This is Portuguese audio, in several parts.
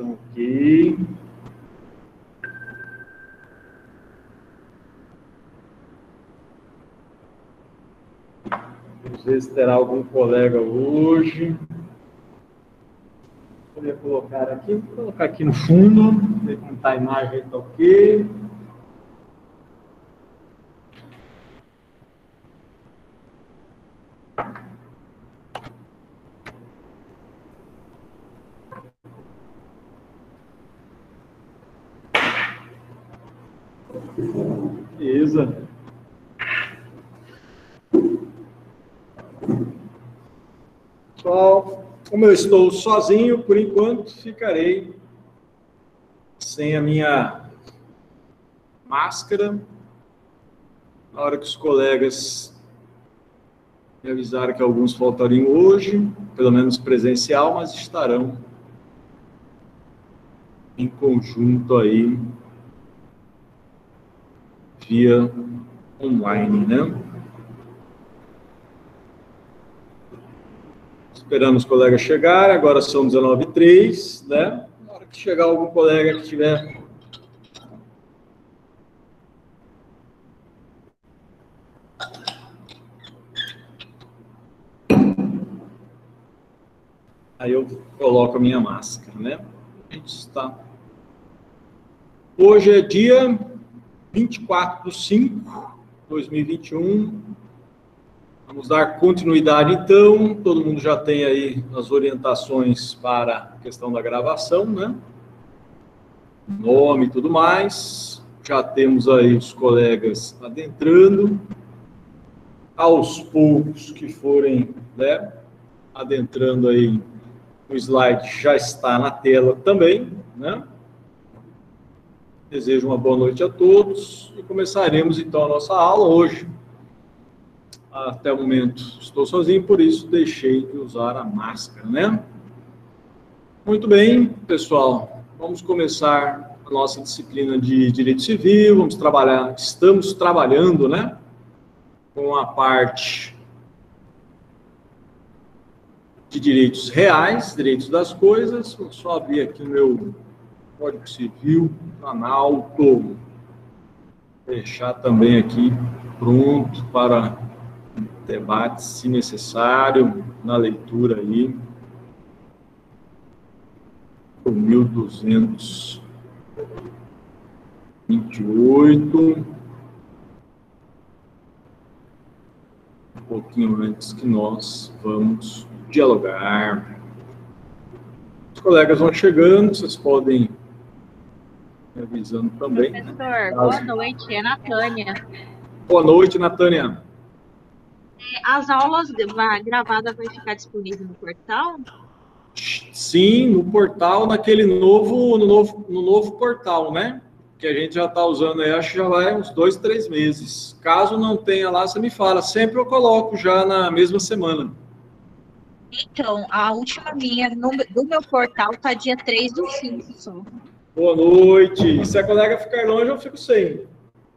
Ok. Vamos ver se terá algum colega hoje. Vou colocar aqui no fundo, ver como está a imagem, está ok. Beleza. Pessoal, como eu estou sozinho, por enquanto, ficarei sem a minha máscara. Na hora que os colegas me avisaram que alguns faltariam hoje, pelo menos presencial, mas estarão em conjunto aí, via online, né? Esperando os colegas chegarem, agora são 19h03, né? Na hora que chegar algum colega que tiver aí eu coloco a minha máscara, né? A gente está... Hoje é dia 24/5/2021. Vamos dar continuidade, então. Todo mundo já tem aí as orientações para a questão da gravação, né? Nome e tudo mais. Já temos aí os colegas adentrando. Aos poucos que forem, né, adentrando aí, o slide já está na tela também, né? Desejo uma boa noite a todos e começaremos então a nossa aula hoje. Até o momento estou sozinho, por isso deixei de usar a máscara, né? Muito bem, pessoal, vamos começar a nossa disciplina de Direito Civil, estamos trabalhando, né, com a parte de direitos reais, direitos das coisas. Vou só abrir aqui o meu Código Civil, Planalto, deixar também aqui pronto para debate, se necessário, na leitura aí, o 1228, um pouquinho antes que nós vamos dialogar. Os colegas vão chegando, vocês podem me avisando também. Professor, né? Boa noite, é Natânia. Boa noite, Natânia. As aulas gravadas vai ficar disponível no portal? Sim, no portal, no novo portal, né? Que a gente já está usando aí, acho que já vai uns 2, 3 meses. Caso não tenha lá, você me fala. Sempre eu coloco já na mesma semana. Então, a última minha do meu portal tá dia 3/5 só. Boa noite. Se a colega ficar longe, eu fico sem.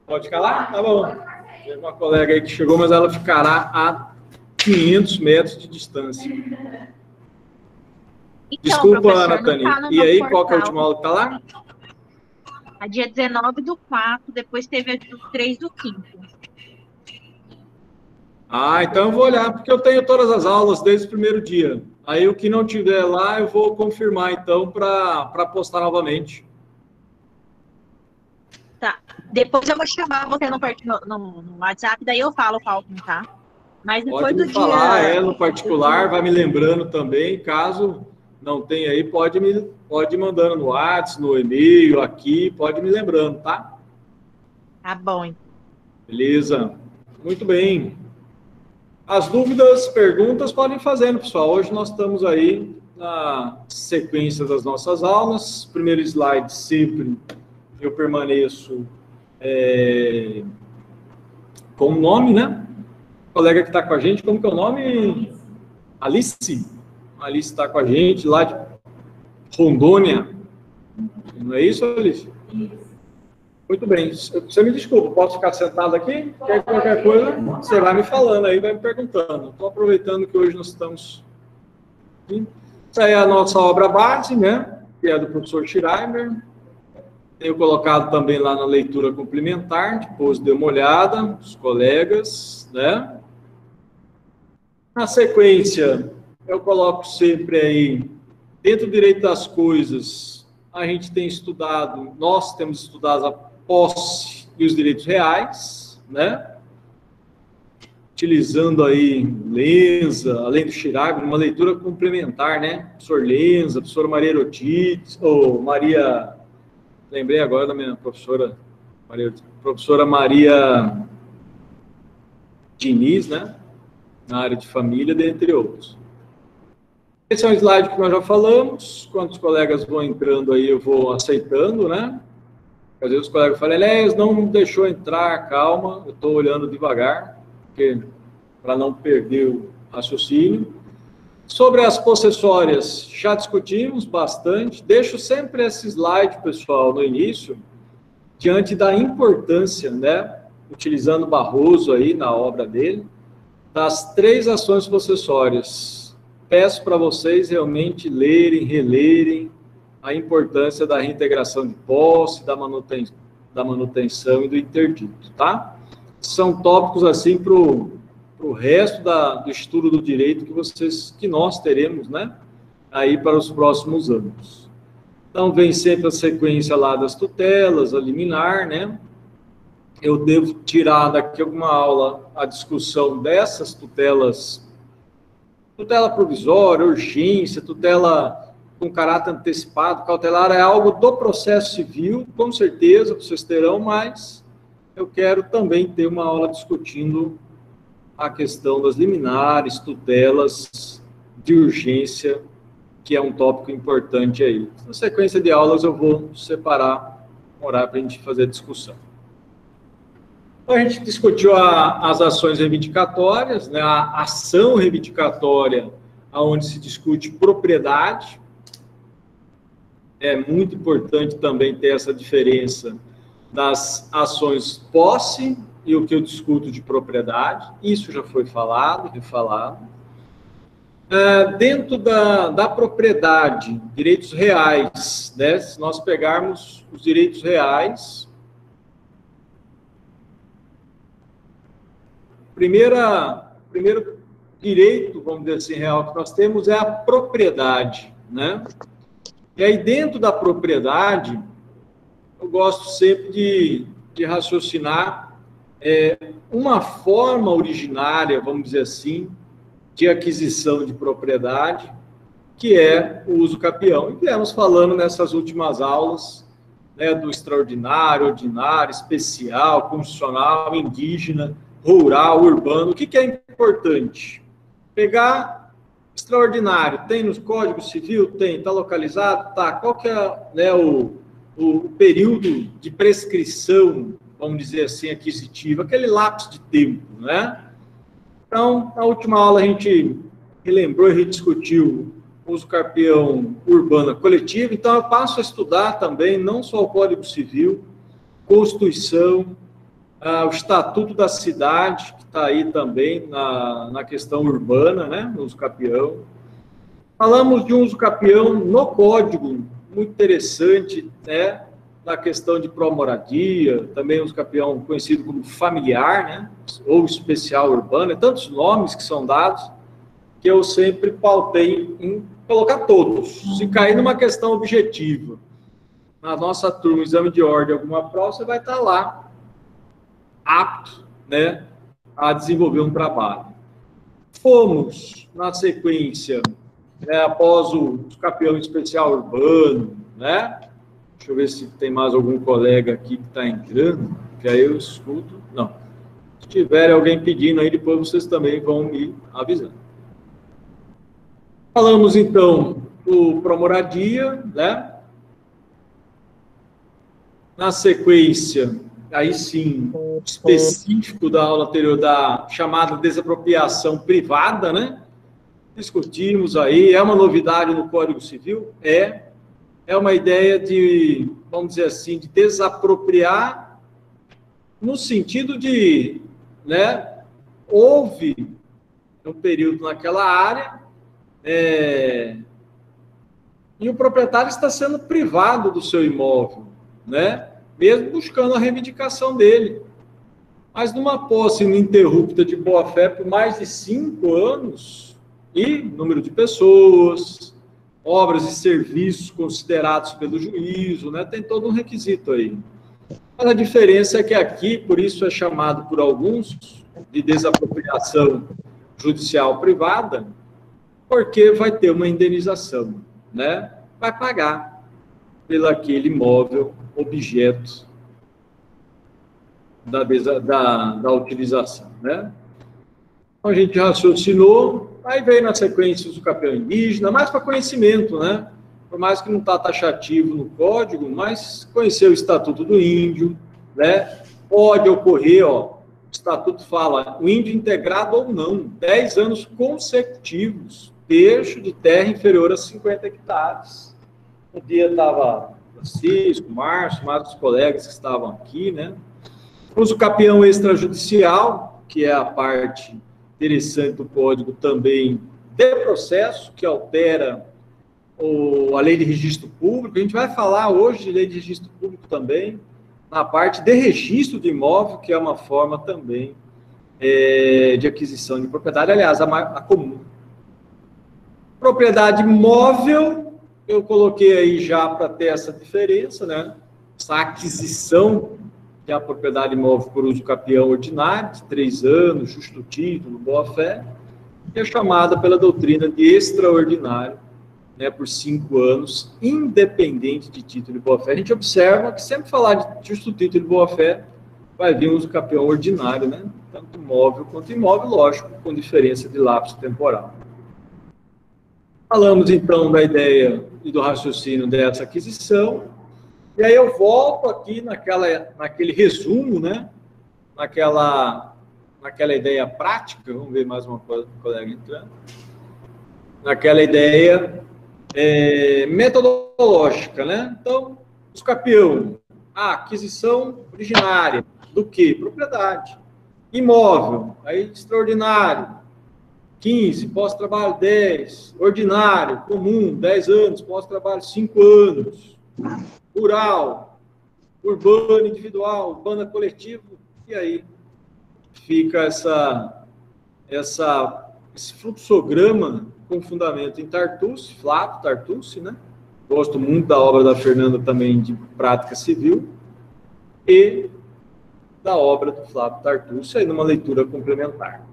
Pode ficar lá? Tá bom. Tem uma colega aí que chegou, mas ela ficará a 500 metros de distância. Então, desculpa, Natânia. Tá e aí, portal. qual que é a última aula que tá lá? A dia 19/4, depois teve a do 3/5. Ah, então eu vou olhar, porque eu tenho todas as aulas desde o primeiro dia. Aí o que não tiver lá, eu vou confirmar, então, para postar novamente. Tá. Depois eu vou chamar você no WhatsApp, daí eu falo qual que tá. Mas depois Pode me falar, no particular, vai me lembrando também, caso não tenha aí, pode ir mandando no WhatsApp, no e-mail, aqui, pode me lembrando, tá? Tá bom. Beleza. Muito bem. As dúvidas, perguntas, podem fazendo, pessoal. Hoje nós estamos aí na sequência das nossas aulas. Primeiro slide, sempre eu permaneço com o nome, né? O colega que está com a gente, como que é o nome? Alice. Alice está com a gente, lá de Rondônia. Não é isso, Alice? Isso. Muito bem. Você me desculpa, posso ficar sentado aqui? Qualquer coisa, você vai me falando aí, vai me perguntando. Estou aproveitando que hoje nós estamos... Essa é a nossa obra base, né? que é do professor Schreiber. Tenho colocado também lá na leitura complementar, depois dê uma olhada, os colegas, né? Na sequência, eu coloco sempre aí, dentro do direito das coisas, a gente tem estudado, nós temos estudado a posse e os direitos reais, né? Utilizando aí Lenza, além do Schreiber, uma leitura complementar, né? Professor Lenza, professora Maria Erotides, ou Maria... Lembrei agora da minha professora Maria Diniz, né? Na área de família, dentre outros. Esse é um slide que nós já falamos. Quando os colegas vão entrando aí, eu vou aceitando, né? Às vezes os colegas falam, Eléas, não deixou entrar, calma, eu estou olhando devagar, para não perder o raciocínio. Sobre as possessórias, já discutimos bastante. Deixo sempre esse slide, pessoal, no início, diante da importância, né, utilizando Barroso aí na obra dele, das 3 ações possessórias. Peço para vocês realmente lerem, relerem a importância da reintegração de posse, da manutenção e do interdito, tá? São tópicos, assim, para o resto do estudo do direito que nós teremos, né, aí para os próximos anos. Então, vem sempre a sequência lá das tutelas, a liminar, né? Eu devo tirar daqui alguma aula a discussão dessas tutelas, tutela provisória, urgência, tutela com caráter antecipado, cautelar, é algo do processo civil, com certeza vocês terão, mas eu quero também ter uma aula discutindo a questão das liminares, tutelas de urgência, que é um tópico importante aí. Na sequência de aulas eu vou separar um horário para a gente fazer a discussão. Então, a gente discutiu as ações reivindicatórias, né, a ação reivindicatória, onde se discute propriedade. É muito importante também ter essa diferença das ações posse e o que eu discuto de propriedade. Isso já foi falado, refalado. Dentro da propriedade, direitos reais, né? Se nós pegarmos os direitos reais, primeiro direito, vamos dizer assim, real que nós temos é a propriedade, né? E aí, dentro da propriedade, eu gosto sempre de raciocinar uma forma originária, vamos dizer assim, de aquisição de propriedade, que é o uso capião. E viemos falando nessas últimas aulas, né, do extraordinário, ordinário, especial, constitucional, indígena, rural, urbano. O que é importante? Pegar extraordinário, tem no Código Civil? Tem. Está localizado? Tá. Qual que é, né, o período de prescrição, vamos dizer assim, aquisitiva, aquele lapso de tempo, né? Então, na última aula a gente relembrou e rediscutiu o uso capião urbano coletivo, então eu passo a estudar também não só o Código Civil, Constituição, o Estatuto da Cidade, que está aí também na questão urbana, né, no uso capião. Falamos de um uso capião no Código, muito interessante, né, na questão de pró-moradia, também uso capião conhecido como familiar, né, ou especial urbano, tantos nomes que são dados, que eu sempre pautei em colocar todos. Se cair numa questão objetiva, na nossa turma, exame de ordem, alguma prova, você vai estar lá, apto, né, a desenvolver um trabalho. Fomos, na sequência, né, após o capião especial urbano, né? Deixa eu ver se tem mais algum colega aqui que está entrando, que aí eu escuto. Não. Se tiver alguém pedindo aí, depois vocês também vão me avisando. Falamos, então, do pró-moradia, né? Na sequência, aí sim, específico da aula anterior, da chamada desapropriação privada, né? Discutimos aí, é uma novidade no Código Civil? É uma ideia de, vamos dizer assim, de desapropriar no sentido de, né, houve um período naquela área, e o proprietário está sendo privado do seu imóvel, né? Mesmo buscando a reivindicação dele. Mas numa posse ininterrupta de boa-fé por mais de 5 anos, e número de pessoas, obras e serviços considerados pelo juízo, né? Tem todo um requisito aí. Mas a diferença é que aqui, por isso é chamado por alguns de desapropriação judicial privada, porque vai ter uma indenização, né? Vai pagar pelo aquele imóvel objeto da utilização, né? Então, a gente raciocinou, aí veio na sequência o campeão indígena, mais para conhecimento, né? Por mais que não está taxativo no código, mas conhecer o Estatuto do Índio, né? Pode ocorrer, ó, o Estatuto fala, o índio integrado ou não, 10 anos consecutivos, terço de terra inferior a 50 hectares. Um dia estava Francisco, Márcio, mais os colegas que estavam aqui, né? Uso campeão extrajudicial, que é a parte interessante do código também de processo, que altera a lei de registro público. A gente vai falar hoje de lei de registro público também, na parte de registro de imóvel, que é uma forma também de aquisição de propriedade, aliás, a comum. Propriedade móvel, eu coloquei aí já para ter essa diferença, né? Essa aquisição que é a propriedade imóvel por uso capião ordinário, de 3 anos, justo título, boa-fé, que é chamada pela doutrina de extraordinário, né, por 5 anos, independente de título de boa-fé. A gente observa que sempre falar de justo título de boa-fé vai vir um uso capião ordinário, né? Tanto móvel quanto imóvel, lógico, com diferença de lapso temporal. Falamos, então, da ideia e do raciocínio dessa aquisição. E aí eu volto aqui naquele resumo, né? Naquela ideia prática, vamos ver mais uma colega entrando, naquela ideia metodológica, né? Então, os campeão, a aquisição originária, do que? Propriedade. Imóvel, aí extraordinário, 15, pós-trabalho 10, ordinário, comum, 10 anos, pós-trabalho 5 anos, rural, urbano individual, urbana coletivo, e aí fica esse fluxograma com fundamento em Tartucci, Flávio Tartucci, né? Gosto muito da obra da Fernanda também de prática civil, e da obra do Flávio Tartucci, aí numa leitura complementar.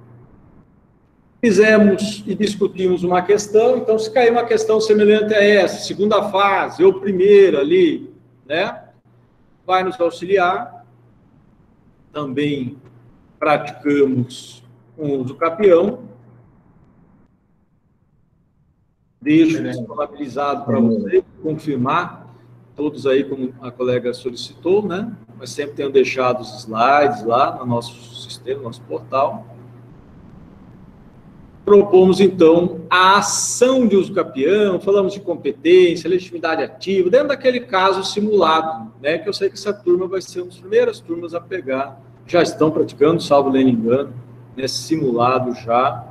Fizemos e discutimos uma questão, então se cair uma questão semelhante a essa, segunda fase, ou primeira ali, né, vai nos auxiliar. Também praticamos com o uso capião. Deixo disponibilizado para você confirmar, todos aí, como a colega solicitou, né, mas sempre tenho deixado os slides lá no nosso sistema, no nosso portal. Propomos, então, a ação de uso capião, falamos de competência, legitimidade ativa, dentro daquele caso simulado, né, que eu sei que essa turma vai ser uma das primeiras turmas a pegar, já estão praticando, salvo nem engano, nesse simulado já,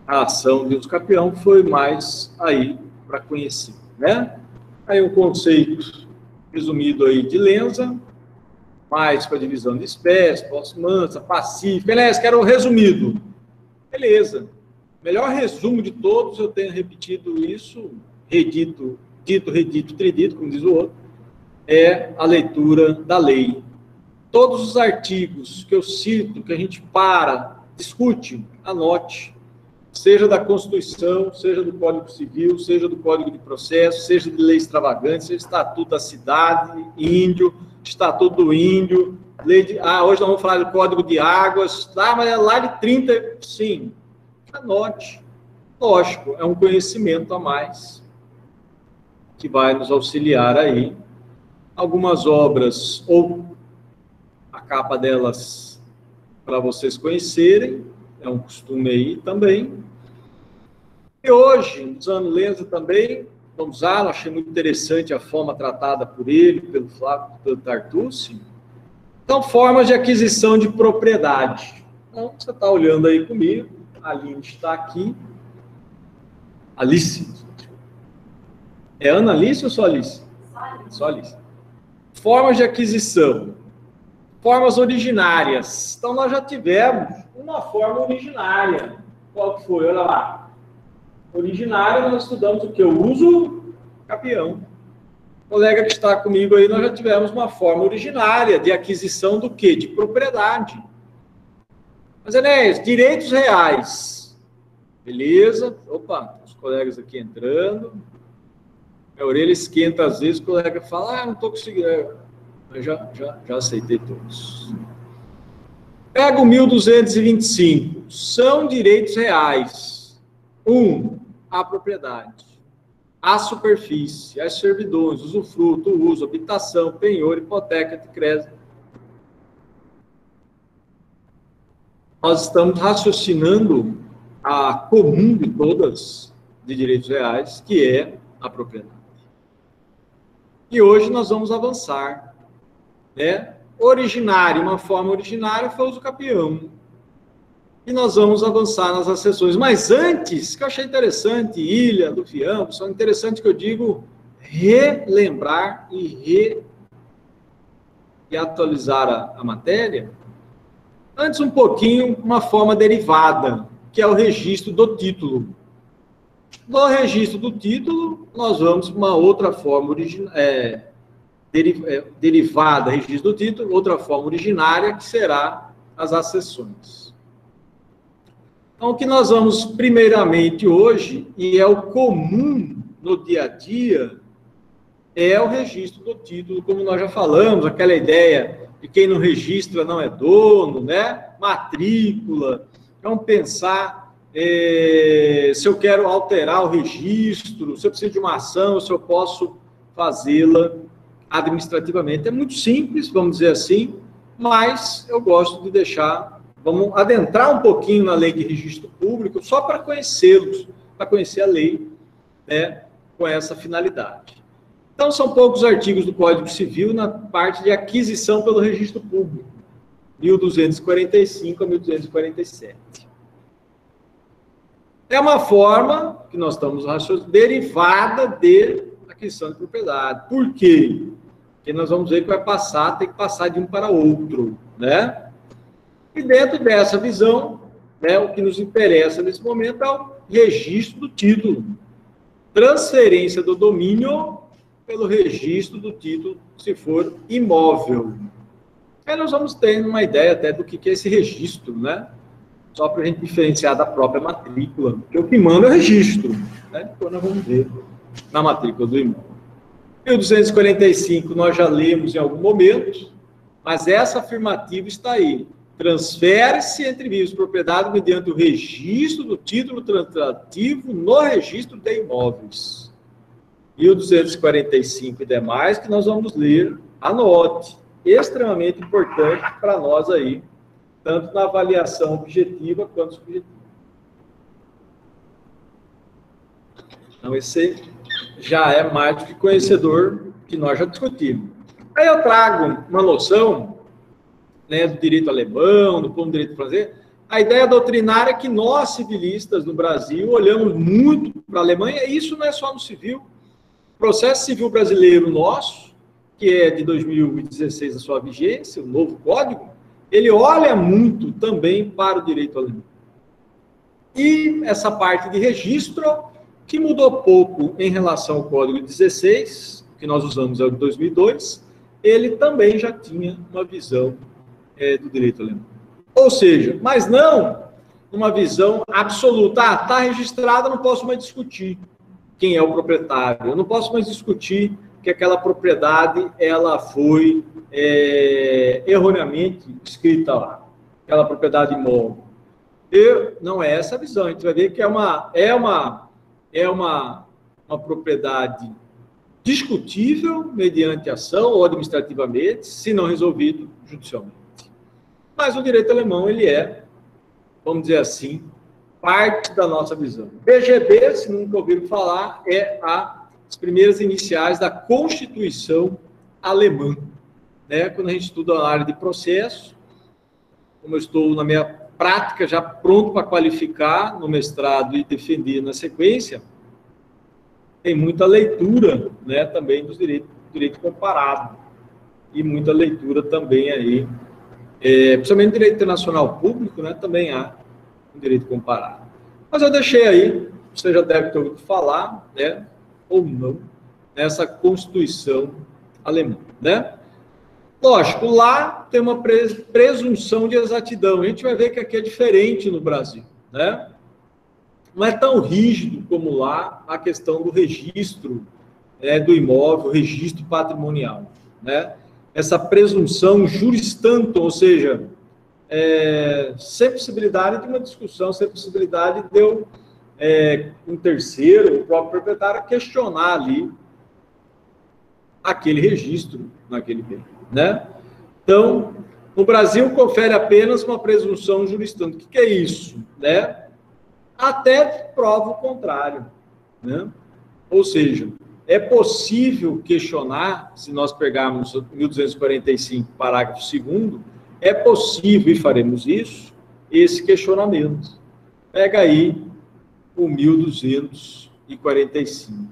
a ação de uso capião foi mais aí para conhecer, né? Aí um conceito resumido aí de Lenza, mais para divisão de espécies, posse-mansa, pacífica, aliás, quero resumido. Beleza. Melhor resumo de todos, eu tenho repetido isso, redito, tridito, como diz o outro, é a leitura da lei. Todos os artigos que eu cito, que a gente discute, anote, seja da Constituição, seja do Código Civil, seja do Código de Processo, seja de lei extravagante, seja Estatuto da Cidade, Índio, Estatuto do Índio, hoje nós vamos falar do Código de Águas, mas é lá de 30, sim. Anote. Lógico, é um conhecimento a mais que vai nos auxiliar aí. Algumas obras, ou a capa delas, para vocês conhecerem, é um costume aí também. E hoje, usando Lenza também, vamos usá-lo, achei muito interessante a forma tratada por ele, pelo Flávio Tartucci. Então, formas de aquisição de propriedade. Então, você está olhando aí comigo, a Aline está aqui. Alice. É Ana Alice ou só Alice? Só Alice. Formas de aquisição. Formas originárias. Então, nós já tivemos uma forma originária. Qual que foi? Olha lá. Originária, nós estudamos o que? O uso capião. O colega que está comigo aí, nós já tivemos uma forma originária de aquisição do quê? De propriedade. Mas, Enéas, direitos reais. Beleza. Opa, os colegas aqui entrando. Minha orelha esquenta às vezes, o colega fala, não estou conseguindo. Eu já aceitei todos. Pega o 1225. São direitos reais. 1. A propriedade. A superfície, as servidões, usufruto, uso, habitação, penhor, hipoteca de crédito. Nós estamos raciocinando a comum de todas de direitos reais, que é a propriedade. E hoje nós vamos avançar, né? Originário, uma forma originária foi o uso capião. E nós vamos avançar nas acessões. Mas antes, que eu achei interessante, Ilha, do Fiampo, são interessantes que eu digo relembrar e atualizar a matéria. Antes, um pouquinho, uma forma derivada, que é o registro do título. No registro do título, nós vamos para uma outra forma derivada, registro do título, outra forma originária, que será as acessões. Então, o que nós vamos, primeiramente, hoje, e é o comum no dia a dia, é o registro do título, como nós já falamos, aquela ideia de quem não registra não é dono, né? Matrícula. Então, pensar se eu quero alterar o registro, se eu preciso de uma ação, se eu posso fazê-la administrativamente. É muito simples, vamos dizer assim, mas eu gosto de deixar, vamos adentrar um pouquinho na lei de registro público, só para conhecê-los, para conhecer a lei, né, com essa finalidade. Então, são poucos artigos do Código Civil na parte de aquisição pelo registro público, 1245 a 1247. É uma forma que nós estamos raciocinando, derivada de aquisição de propriedade. Por quê? Porque nós vamos ver que vai passar, tem que passar de um para outro, né? E dentro dessa visão, né, o que nos interessa nesse momento é o registro do título. Transferência do domínio pelo registro do título, se for imóvel. Aí nós vamos ter uma ideia até do que é esse registro, né? Só para a gente diferenciar da própria matrícula, porque o que manda é o registro, né? Então nós vamos ver na matrícula do imóvel. 1245 nós já lemos em algum momento, mas essa afirmativa está aí. Transfere-se entre bens e propriedade mediante o registro do título transitivo no registro de imóveis. 1245 e demais que nós vamos ler, anote. Extremamente importante para nós aí, tanto na avaliação objetiva quanto subjetiva. Então, esse já é mais do que conhecedor, que nós já discutimos. Aí eu trago uma noção, né, do direito alemão, do plano direito francês. A ideia doutrinária é que nós, civilistas no Brasil, olhamos muito para a Alemanha, e isso não é só no civil. O processo civil brasileiro nosso, que é de 2016 a sua vigência, o novo código, ele olha muito também para o direito alemão. E essa parte de registro, que mudou pouco em relação ao Código 16, que nós usamos é o de 2002, ele também já tinha uma visão do direito alemão. Ou seja, mas não uma visão absoluta. Ah, está registrada, não posso mais discutir quem é o proprietário. Eu não posso mais discutir que aquela propriedade ela foi erroneamente escrita lá, aquela propriedade imóvel. Não é essa a visão. A gente vai ver que é uma propriedade discutível mediante ação ou administrativamente, se não resolvido judicialmente. Mas o direito alemão, ele é, vamos dizer assim, parte da nossa visão. BGB, se nunca ouviram falar, é as primeiras iniciais da Constituição alemã. Né? Quando a gente estuda a área de processo, como eu estou na minha prática, já pronto para qualificar no mestrado e defender na sequência, tem muita leitura, né, também dos direito comparado, e muita leitura também aí, principalmente direito internacional público, né, também há um direito comparado. Mas eu deixei aí, você já deve ter ouvido falar, né, ou não, nessa Constituição alemã, né? Lógico, lá tem uma presunção de exatidão. A gente vai ver que aqui é diferente no Brasil, né? Não é tão rígido como lá a questão do registro, do imóvel, registro patrimonial, né? Essa presunção juris tantum, ou seja, sem possibilidade de uma discussão, sem possibilidade de um terceiro, o próprio proprietário, questionar ali aquele registro naquele bem, né? Então, no Brasil, confere apenas uma presunção juris tantum. O que é isso, né? Até prova o contrário, né? Ou seja, é possível questionar, se nós pegarmos 1245, parágrafo 2º, é possível, e faremos isso, esse questionamento. Pega aí o 1245.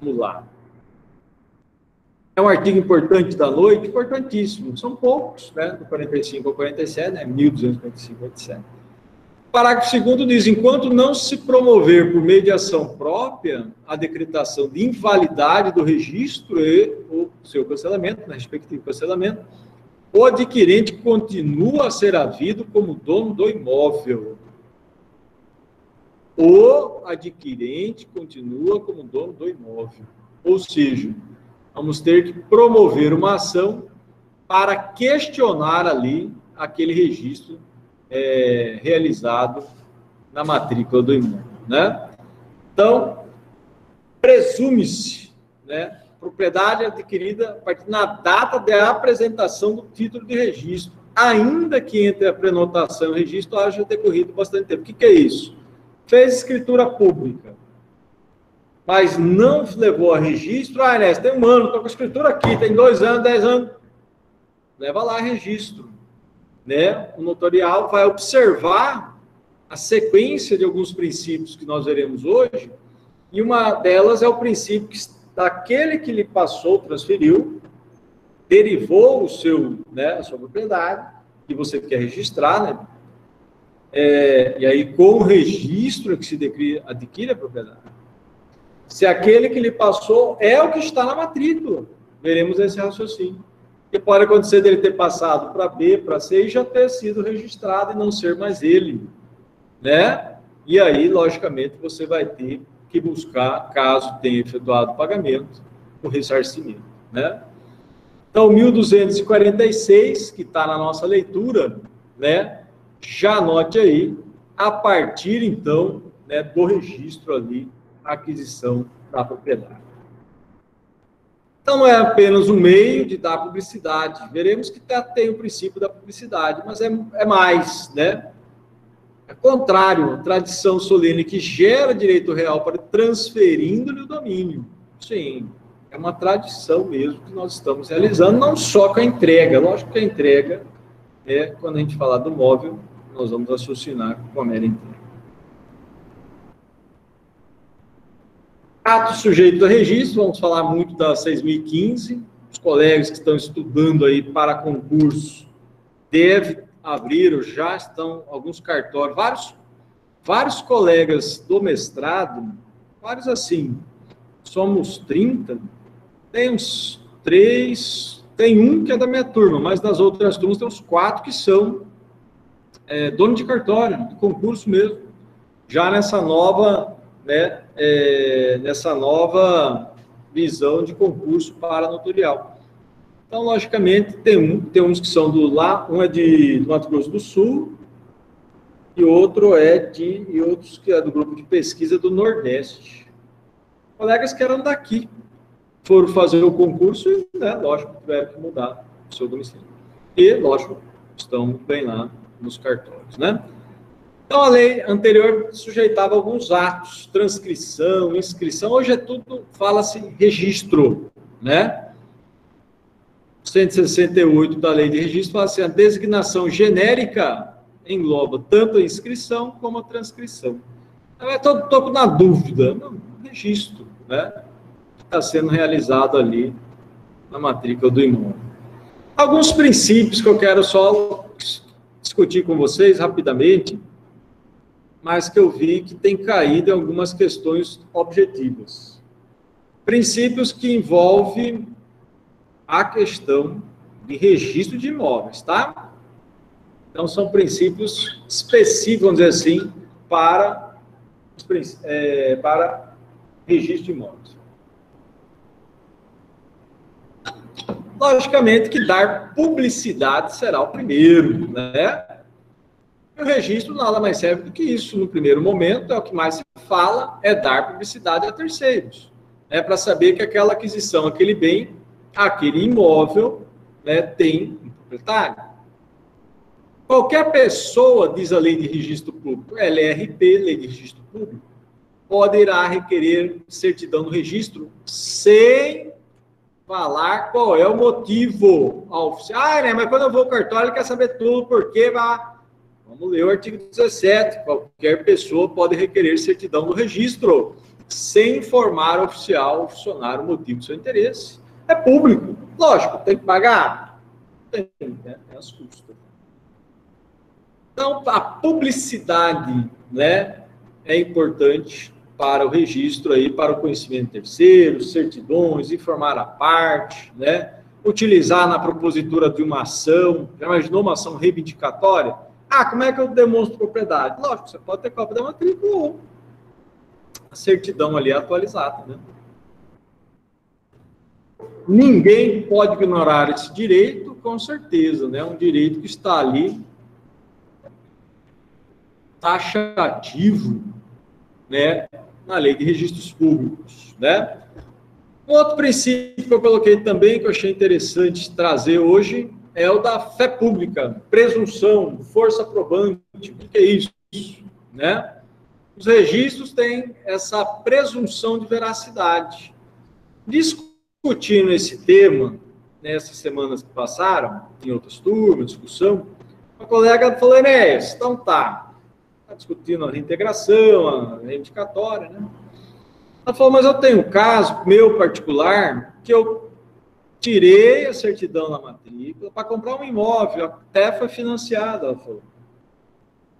Vamos lá. É um artigo importante da noite, importantíssimo. São poucos, né? Do 45 ao 47, né? 1245 ao 47. Parágrafo 2º diz: enquanto não se promover por meio de ação própria a decretação de invalidade do registro e o seu cancelamento, né, respectivo cancelamento, o adquirente continua a ser havido como dono do imóvel. O adquirente continua como dono do imóvel. Ou seja, vamos ter que promover uma ação para questionar ali aquele registro realizado na matrícula do imóvel, né? Então, presume-se, né, propriedade adquirida a partir na data da apresentação do título de registro, ainda que entre a prenotação e o registro haja decorrido bastante tempo. O que é isso? Fez escritura pública, mas não levou a registro. Ah, Inés, tem 1 ano, estou com a escritura aqui, tem 2 anos, 10 anos. Leva lá registro, né? O notarial vai observar a sequência de alguns princípios que nós veremos hoje, e uma delas é o princípio que daquele que lhe passou, transferiu, derivou a sua propriedade, que você quer registrar, né? E aí, com o registro que se adquire a propriedade. Se aquele que lhe passou é o que está na matrícula, veremos esse raciocínio. E pode acontecer dele ter passado para B, para C, e já ter sido registrado e não ser mais ele, né? E aí, logicamente, você vai ter que buscar, caso tenha efetuado o pagamento, o ressarcimento, né? Então, 1246, que está na nossa leitura, né? Já anote aí, a partir, então, né, do registro ali, a aquisição da propriedade. Então, não é apenas um meio de dar publicidade. Veremos que tem o princípio da publicidade, mas é mais, né? É contrário, a tradição solene que gera direito real para transferindo-lhe o domínio. Sim, é uma tradição mesmo que nós estamos realizando, não só com a entrega. Lógico que a entrega, quando a gente falar do móvel, nós vamos raciocinar com a mera entrega. Ato sujeito a registro, vamos falar muito da 6.015. Os colegas que estão estudando aí para concurso devem abrir, ou já estão alguns cartórios, vários colegas do mestrado, vários assim, somos 30, tem uns 3, tem um que é da minha turma, mas das outras turmas tem uns 4 que são dono de cartório, de concurso mesmo, já nessa nova, né, nessa nova visão de concurso para notarial. Então, logicamente, tem uns que são um é do Mato Grosso do Sul, e outros que é do grupo de pesquisa do Nordeste. Colegas que eram daqui, foram fazer o concurso e, né, lógico, tiveram que mudar o seu domicílio. E, lógico, estão bem lá nos cartórios, né? Então, a lei anterior sujeitava alguns atos, transcrição, inscrição, hoje fala-se registro, né? 168 da lei de registro fala assim: a designação genérica engloba tanto a inscrição como a transcrição. Eu estou na dúvida, não, registro, né, que está sendo realizado ali na matrícula do imóvel. Alguns princípios que eu quero só discutir com vocês rapidamente, mas que eu vi que tem caído em algumas questões objetivas. Princípios que envolvem a questão de registro de imóveis, tá? Então, são princípios específicos, vamos dizer assim, para registro de imóveis. Logicamente que dar publicidade será o primeiro, né? O registro nada mais serve do que isso. No primeiro momento, é o que mais se fala, é dar publicidade a terceiros. Para saber que aquela aquisição, aquele bem, aquele imóvel, né, tem um proprietário. Qualquer pessoa, diz a lei de registro público, LRP, lei de registro público, poderá requerer certidão no registro sem falar qual é o motivo oficial. Né, mas quando eu vou ao cartório, ele quer saber tudo, por quê? Vamos ler o artigo 17. Qualquer pessoa pode requerer certidão no registro, sem informar o oficial, o funcionário, o motivo do seu interesse. É público. Lógico, tem que pagar? Tem, né? Tem as custas. Então, a publicidade, né, é importante para o registro, aí, para o conhecimento de terceiros, certidões, informar a parte, né, utilizar na propositura de uma ação. Já imaginou uma ação reivindicatória? Como é que eu demonstro propriedade? Lógico, você pode ter cópia da matrícula ou a certidão ali atualizada, né? Ninguém pode ignorar esse direito, com certeza, né? Um direito que está ali taxativo, né, na lei de registros públicos, né? Um outro princípio que eu coloquei também, que eu achei interessante trazer hoje, é o da fé pública, presunção, força probante. O que é isso, né? Os registros têm essa presunção de veracidade. Discutindo esse tema, nessas semanas que passaram, em outras turmas, discussão, uma colega falou, Enéas, então está discutindo a reintegração, a reivindicatória, né? Ela falou, mas eu tenho um caso meu particular, que eu tirei a certidão na matrícula para comprar um imóvel, até foi financiado, ela falou.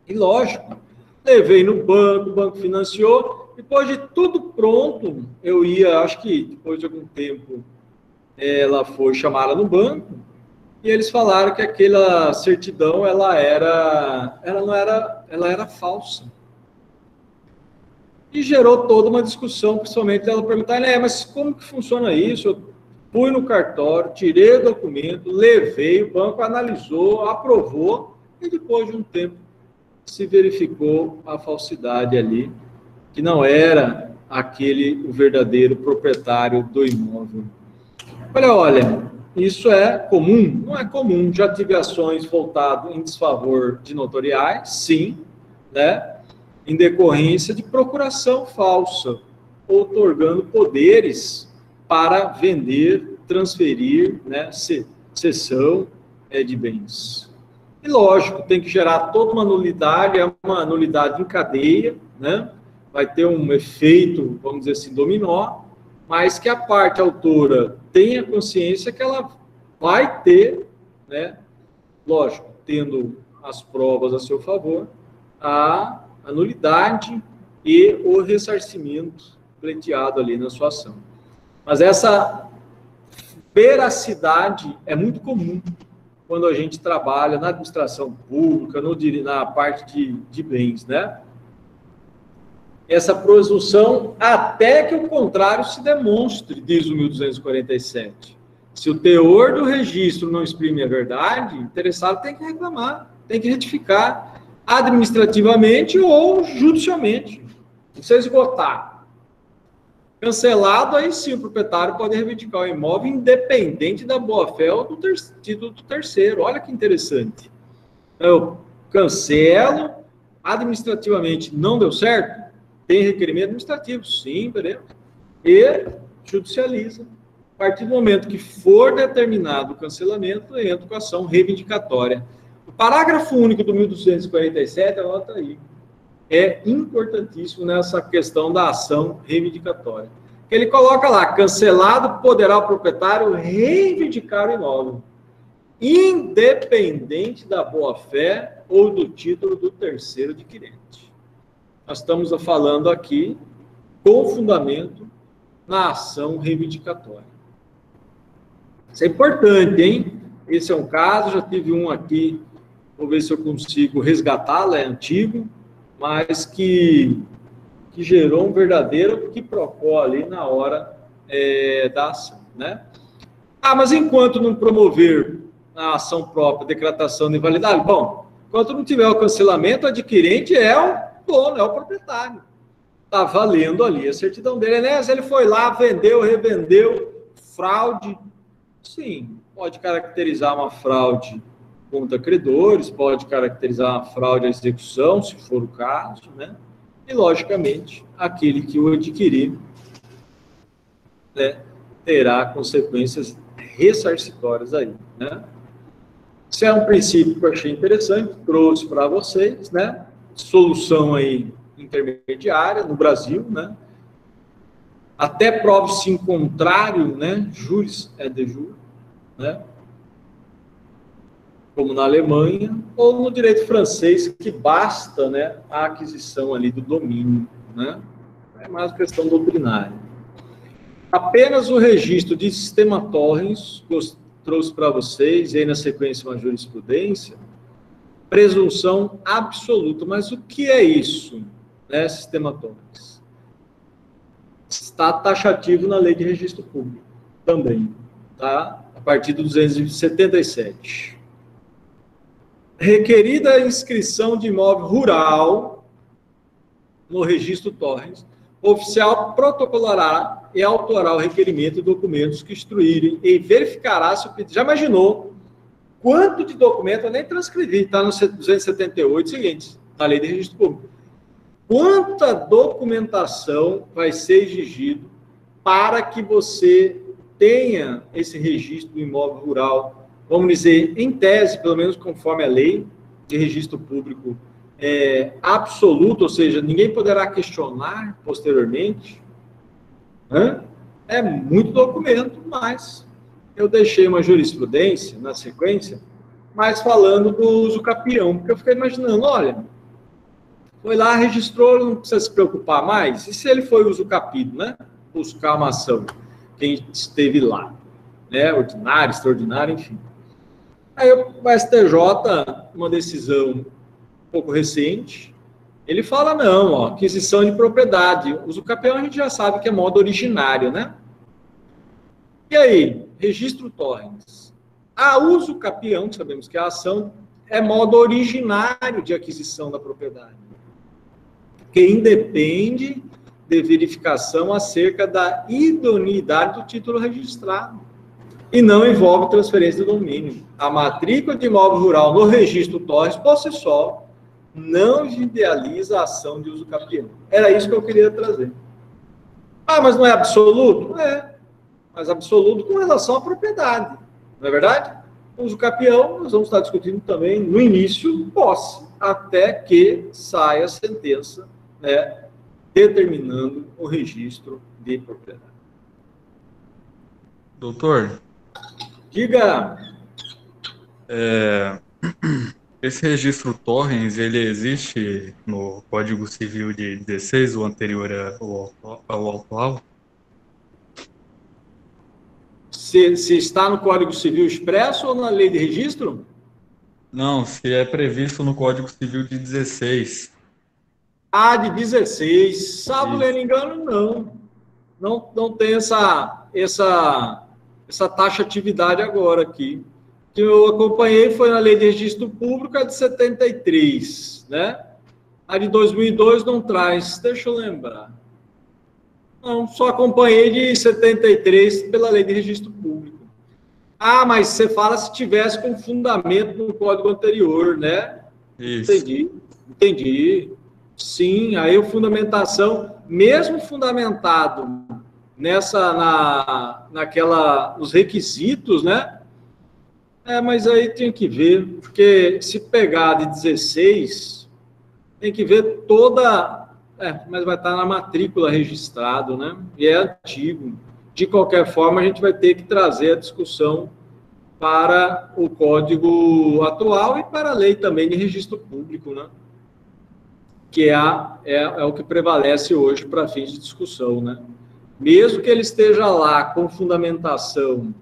E lógico, levei no banco, o banco financiou, depois de tudo pronto, eu ia, acho que depois de algum tempo, ela foi chamada no banco, e eles falaram que aquela certidão, ela era falsa. E gerou toda uma discussão, principalmente ela perguntar, mas como que funciona isso? Eu fui no cartório, tirei o documento, levei, o banco analisou, aprovou, e depois de um tempo se verificou a falsidade ali, que não era o verdadeiro proprietário do imóvel. Olha, isso é comum? Não é comum. Já tive ações voltadas em desfavor de notoriais, sim, né? Em decorrência de procuração falsa, outorgando poderes para vender, transferir, né, cessão de bens. E lógico, tem que gerar toda uma nulidade, é uma nulidade em cadeia, né? Vai ter um efeito, vamos dizer assim, dominó, mas que a parte autora tenha consciência que ela vai ter, né, lógico, tendo as provas a seu favor, a nulidade e o ressarcimento pleiteado ali na sua ação. Mas essa veracidade é muito comum quando a gente trabalha na administração pública, na parte de bens, né? Essa presunção até que o contrário se demonstre, diz o 1247. Se o teor do registro não exprime a verdade, o interessado tem que reclamar, tem que retificar administrativamente ou judicialmente. Se esgotar. Cancelado, aí sim o proprietário pode reivindicar o imóvel independente da boa-fé ou do título do terceiro. Olha que interessante. Eu cancelo, administrativamente não deu certo, tem requerimento administrativo, sim, beleza, e judicializa. A partir do momento que for determinado o cancelamento, entra com a ação reivindicatória. O parágrafo único do 1247, anota aí, é importantíssimo nessa questão da ação reivindicatória. Ele coloca lá, cancelado, poderá o proprietário reivindicar o imóvel, independente da boa-fé ou do título do terceiro adquirente. Nós estamos falando aqui com fundamento na ação reivindicatória. Isso é importante, hein? Esse é um caso, já tive um aqui, vou ver se eu consigo resgatá-lo, é antigo, mas que gerou um verdadeiro quiprocó ali na hora da ação, né? Mas enquanto não promover a ação própria, decretação de invalidade, bom, enquanto não tiver o cancelamento, o adquirente é o dono, é o proprietário. Está valendo ali a certidão dele, né? Se ele foi lá, vendeu, revendeu, fraude, sim, pode caracterizar uma fraude contra credores, pode caracterizar uma fraude à execução, se for o caso, né? E, logicamente, aquele que o adquirir, né, terá consequências ressarcitórias aí, né? Isso é um princípio que eu achei interessante, trouxe para vocês, né? Solução aí intermediária no Brasil, né? Até prove-se em contrário, né? Juris é de jure, né? Como na Alemanha, ou no direito francês, que basta, né, a aquisição ali do domínio, né? É mais questão doutrinária. Apenas o registro de sistema torrens, que eu trouxe para vocês, e aí na sequência uma jurisprudência, presunção absoluta. Mas o que é isso, né, sistema torrens? Está taxativo na lei de registro público, também, tá? A partir do 277. Requerida a inscrição de imóvel rural no registro torrens, o oficial protocolará e autorá o requerimento de documentos que instruírem e verificará se o pedido. Já imaginou quanto de documento? Eu nem transcrevi, está no 278 seguinte, na lei de registro público. Quanta documentação vai ser exigido para que você tenha esse registro do imóvel rural, vamos dizer, em tese, pelo menos conforme a lei de registro público absoluto, ou seja, ninguém poderá questionar posteriormente, né? É muito documento, mas eu deixei uma jurisprudência na sequência, mas falando do uso capião, porque eu fiquei imaginando, olha, foi lá, registrou, não precisa se preocupar mais, e se ele foi uso capido, né? Buscar uma ação, quem esteve lá, né? Ordinário, extraordinário, enfim. Aí o STJ, uma decisão um pouco recente, ele fala, não, ó, aquisição de propriedade, uso capião a gente já sabe que é modo originário, né? E aí, registro torrens. Uso capião, que sabemos que a ação é modo originário de aquisição da propriedade, que independe de verificação acerca da idoneidade do título registrado. E não envolve transferência de domínio. A matrícula de imóvel rural no registro torrens, por si só, não idealiza a ação de uso capião. Era isso que eu queria trazer. Mas não é absoluto? É, mas absoluto com relação à propriedade. Não é verdade? O uso capião, nós vamos estar discutindo também no início, posse, até que saia a sentença, né, determinando o registro de propriedade. Doutor, diga. Esse registro torrens, ele existe no Código Civil de 16, o anterior ao atual? Se está no Código Civil expresso ou na lei de registro? Não, se é previsto no Código Civil de 16. De 16. Salvo ler engano, não. Não tem essa taxatividade agora aqui. Que eu acompanhei foi na lei de registro público, a de 73, né? A de 2002 não traz, deixa eu lembrar. Não, só acompanhei de 73 pela lei de registro público. Mas você fala se tivesse com fundamento no código anterior, né? Isso. Entendi. Sim, aí a fundamentação, mesmo fundamentado nos requisitos, né? Mas aí tem que ver, porque se pegar de 16, tem que ver toda mas vai estar na matrícula registrado, né? E é antigo. De qualquer forma, a gente vai ter que trazer a discussão para o código atual e para a lei também de registro público, né? Que é o que prevalece hoje para fins de discussão, né? Mesmo que ele esteja lá com fundamentação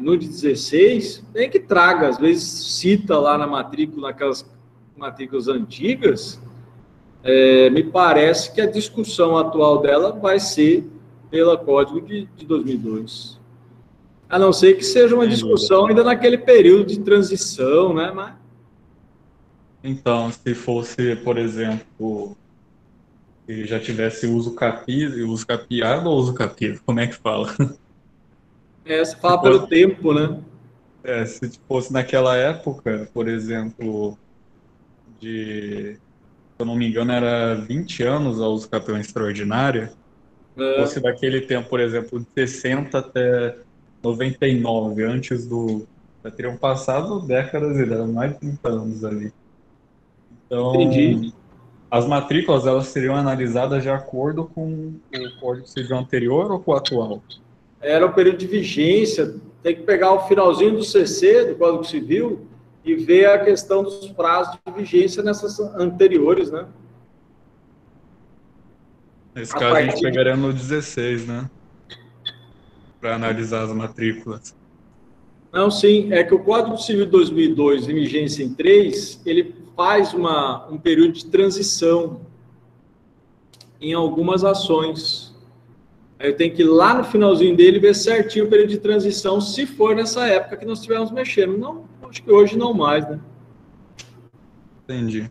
no de 16, tem que traga, às vezes cita lá na matrícula, naquelas matrículas antigas, me parece que a discussão atual dela vai ser pelo código de 2002. A não ser que seja uma discussão ainda naquele período de transição, né? Mas... Então, se fosse, por exemplo, se já tivesse uso capiado ou uso capido, como é que fala? Você fala pelo tempo, né? Se fosse naquela época, por exemplo, se eu não me engano, era 20 anos a uso capião extraordinário, fosse daquele tempo, por exemplo, de 60 até 99, antes já teriam passado décadas, mais de 30 anos ali. Então, Entendi. as matrículas, elas seriam analisadas de acordo com o Código Civil anterior ou com o atual? Era o período de vigência, tem que pegar o finalzinho do CC, do Código Civil, e ver a questão dos prazos de vigência nessas anteriores, né? Nesse caso, a gente pegaria no 16, né? Para analisar as matrículas. Não, sim, é que o Código Civil de 2002, em vigência em 3, ele faz um período de transição em algumas ações. Aí eu tenho que ir lá no finalzinho dele ver certinho o período de transição, se for nessa época que nós estivermos mexendo. Não, acho que hoje não mais, né? Entendi.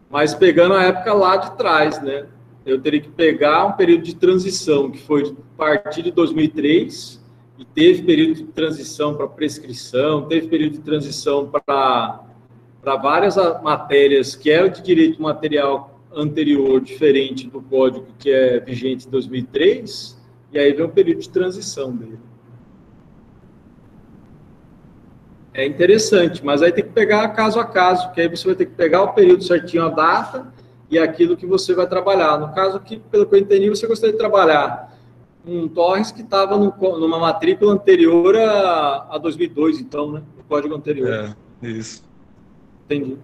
Mas pegando a época lá de trás, né? Eu teria que pegar um período de transição, que foi a partir de 2003, e teve período de transição para prescrição, teve período de transição para várias matérias que eram de direito material anterior, diferente do código que é vigente em 2003, e aí vem um período de transição dele. É interessante, mas aí tem que pegar caso a caso, que aí você vai ter que pegar o período certinho, a data, e aquilo que você vai trabalhar. No caso aqui, pelo que eu entendi, você gostaria de trabalhar um Torres que estava numa matrícula anterior a 2002, então, né? O código anterior. Isso. Entendi.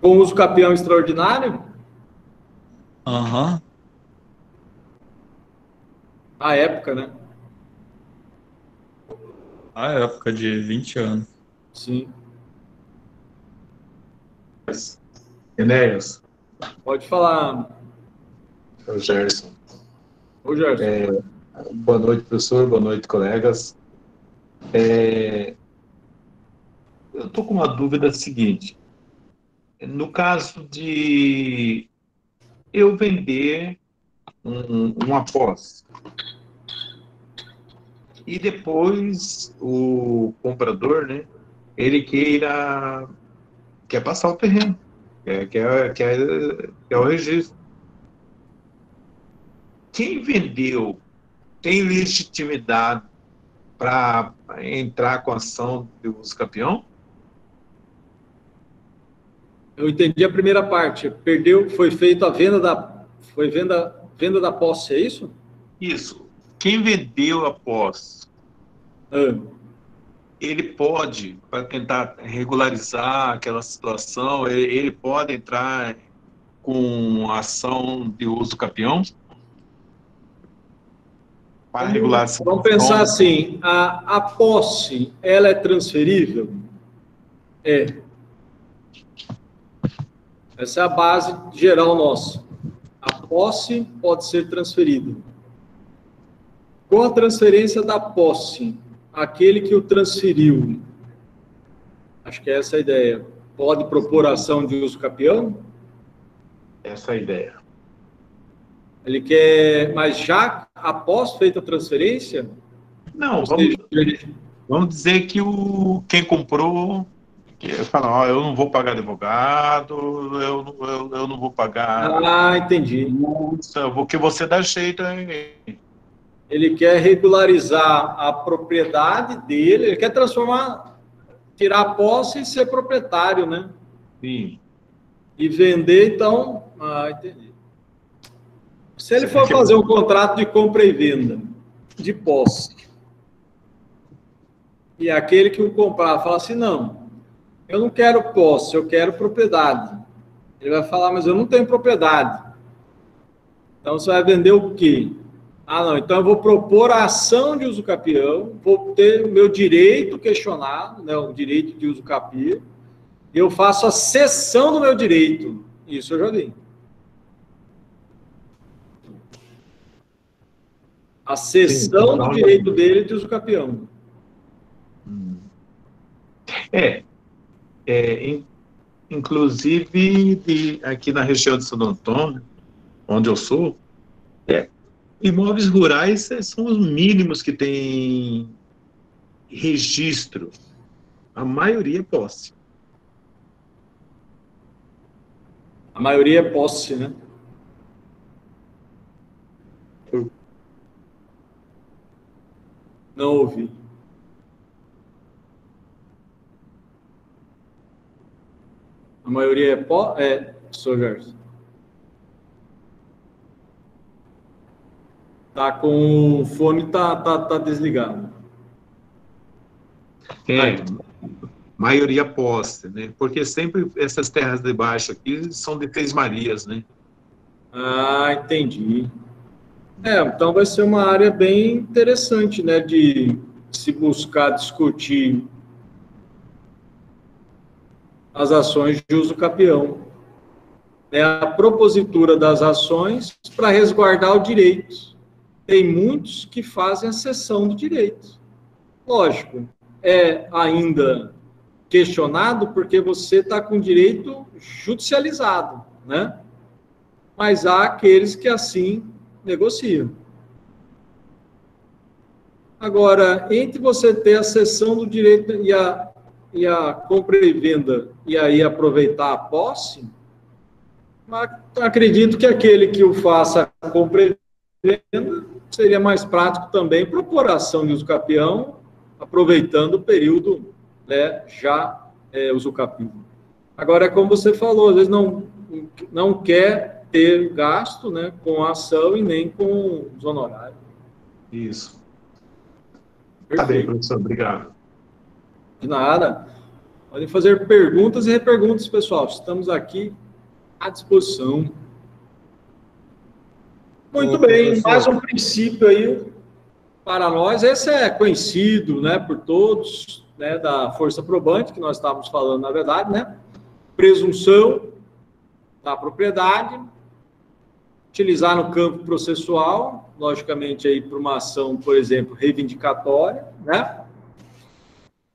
Com uso capião extraordinário? Aham. A época, né? A época de 20 anos. Sim. Enéas. Pode falar. É o Gerson. Ô, Gerson. Boa noite, professor. Boa noite, colegas. Eu estou com uma dúvida seguinte. No caso de eu vender uma posse e depois o comprador, né, ele quer passar o terreno, quer o registro. Quem vendeu tem legitimidade para entrar com a ação de uso capião? Eu entendi a primeira parte. Perdeu, foi feita a venda venda da posse, é isso? Isso. Quem vendeu a posse, ele pode, para tentar regularizar aquela situação, ele pode entrar com ação de uso capião? Para regularizar. Vamos pensar assim, a posse, ela é transferível? Essa é a base geral nossa. A posse pode ser transferida. Com a transferência da posse, aquele que o transferiu, acho que é essa a ideia, pode propor ação de uso capião? Essa é a ideia. Ele quer, mas já após feita a transferência? Não, vamos dizer que quem comprou fala, eu não vou pagar advogado, eu não vou pagar. Ah, entendi. Porque você dá jeito aí. Ele quer regularizar a propriedade dele, ele quer tirar a posse e ser proprietário, né? Sim. E vender, então... entendi. Se ele for fazer um contrato de compra e venda, de posse, e aquele que o comprar fala assim, não, eu não quero posse, eu quero propriedade. Ele vai falar, mas eu não tenho propriedade. Então, você vai vender o quê? Não, então eu vou propor a ação de usucapião, vou ter o meu direito questionado, né, o direito de usucapião, e eu faço a cessão do meu direito. Isso eu já vi. A cessão do direito dele de usucapião. Inclusive, aqui na região de Santo Antônio, onde eu sou, imóveis rurais são os mínimos que tem registro. A maioria é posse. A maioria é posse, né? Não ouvi. A maioria é posse? Professor Jorge. Tá com o fone, tá desligado. Maioria posse, né? Porque sempre essas terras de baixo aqui são de Três Marias, né? Entendi. Então vai ser uma área bem interessante, né? De se buscar discutir as ações de usucapião. A propositura das ações para resguardar o direito. Tem muitos que fazem a cessão do direito. Lógico, é ainda questionado porque você está com o direito judicializado, né? Mas há aqueles que assim negociam. Agora, entre você ter a cessão do direito e a compra e venda e aí aproveitar a posse, acredito que aquele que o faça a compra e venda seria mais prático também propor a ação de usucapião, aproveitando o período, né, já usucapião. Agora, como você falou, às vezes não quer ter gasto, né, com a ação e nem com os honorários. Isso. Perfeito. Tá bem, professor, obrigado. De nada. Podem fazer perguntas e reperguntas, pessoal. Estamos aqui à disposição. Muito bem, professor. Mais um princípio aí para nós. Esse é conhecido, né, por todos, né, da força probante, que nós estávamos falando, na verdade, né? Presunção da propriedade, utilizar no campo processual, logicamente aí para uma ação, por exemplo, reivindicatória, né?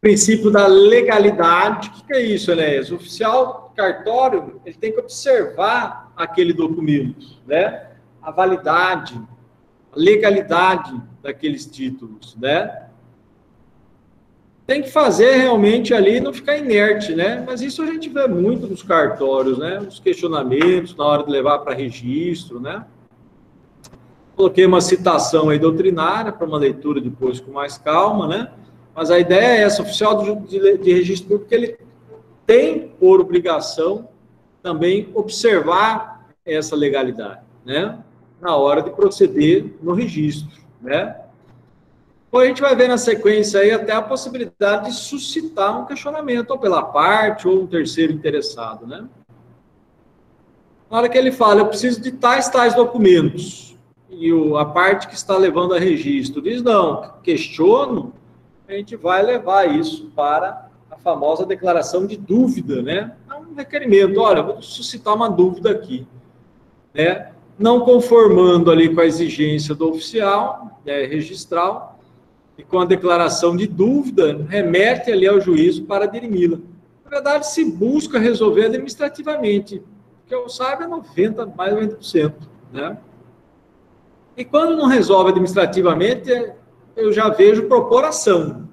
Princípio da legalidade. O que é isso, Enéas? O oficial cartório, ele tem que observar aquele documento, né? A validade, a legalidade daqueles títulos, né? Tem que fazer realmente ali, não ficar inerte, né? Mas isso a gente vê muito nos cartórios, né? Os questionamentos na hora de levar para registro, né? Coloquei uma citação aí doutrinária para uma leitura depois com mais calma, né? Mas a ideia é essa, o oficial de registro público, ele tem por obrigação também observar essa legalidade, né? Na hora de proceder no registro, né? Bom, a gente vai ver na sequência aí até a possibilidade de suscitar um questionamento, ou pela parte, ou um terceiro interessado, né? Na hora que ele fala, eu preciso de tais documentos, e a parte que está levando a registro diz, não, questiono, a gente vai levar isso para a famosa declaração de dúvida, né? É um requerimento, olha, vou suscitar uma dúvida aqui, né? Não conformando ali com a exigência do oficial, registral, e com a declaração de dúvida, remete ali ao juízo para dirimi-la. Na verdade, se busca resolver administrativamente, que eu saiba é mais de 90%, né? E quando não resolve administrativamente, eu já vejo propor ação,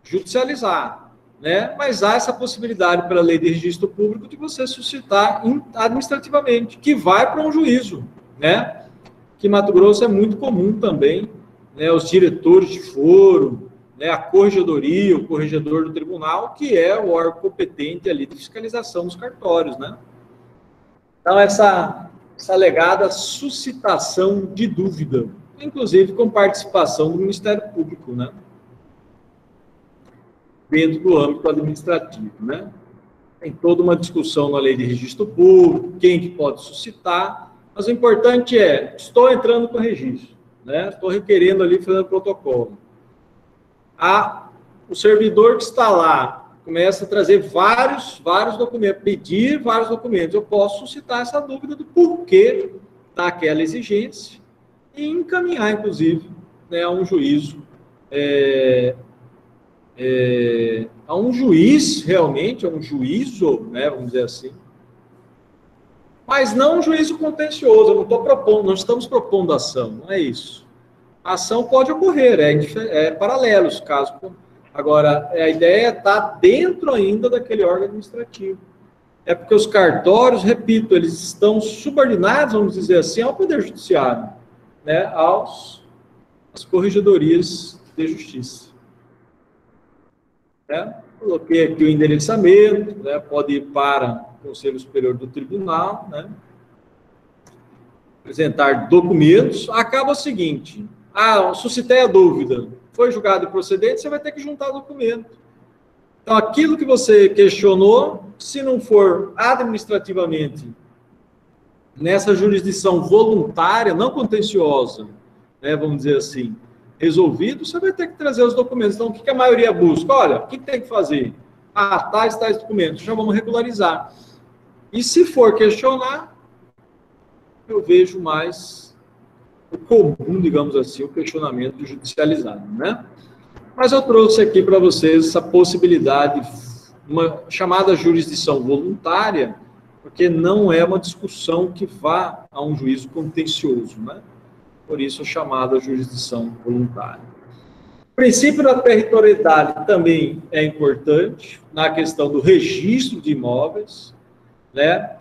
judicializar, né? Mas há essa possibilidade pela lei de registro público de você suscitar administrativamente, que vai para um juízo, né? Que em Mato Grosso é muito comum também, né? Os diretores de foro, né? A corregedoria, o corregedor do tribunal, que é o órgão competente ali de fiscalização dos cartórios, né? Então, essa alegada suscitação de dúvida, inclusive com participação do Ministério Público, né? Dentro do âmbito administrativo, né? Tem toda uma discussão na lei de registro público, quem que pode suscitar, mas o importante é, estou entrando com o registro, né? Estou requerendo ali, fazendo protocolo. O servidor que está lá começa a trazer vários documentos, pedir vários documentos, eu posso suscitar essa dúvida do porquê daquela exigência e encaminhar, inclusive, né, a um juízo, a um juiz, realmente, a um juízo, né, vamos dizer assim, mas não um juízo contencioso, eu não estou propondo, não estamos propondo ação, não é isso. A ação pode ocorrer, é paralelos, caso. Agora, a ideia é estar dentro ainda daquele órgão administrativo. É porque os cartórios, repito, eles estão subordinados, vamos dizer assim, ao Poder Judiciário, né, às corregedorias de justiça. Coloquei aqui o endereçamento, né, pode ir para o Conselho Superior do Tribunal, né, apresentar documentos. Acaba o seguinte, suscitei a dúvida, foi julgado improcedente, você vai ter que juntar documento. Então, aquilo que você questionou, se não for administrativamente nessa jurisdição voluntária, não contenciosa, né, vamos dizer assim, resolvido, você vai ter que trazer os documentos. Então, o que a maioria busca? Olha, o que tem que fazer? Tais documentos, já vamos regularizar. E se for questionar, eu vejo mais o comum, digamos assim, o questionamento judicializado, né? Mas eu trouxe aqui para vocês essa possibilidade, uma chamada jurisdição voluntária, porque não é uma discussão que vá a um juízo contencioso, né? Por isso, a chamada jurisdição voluntária. O princípio da territorialidade também é importante na questão do registro de imóveis, né?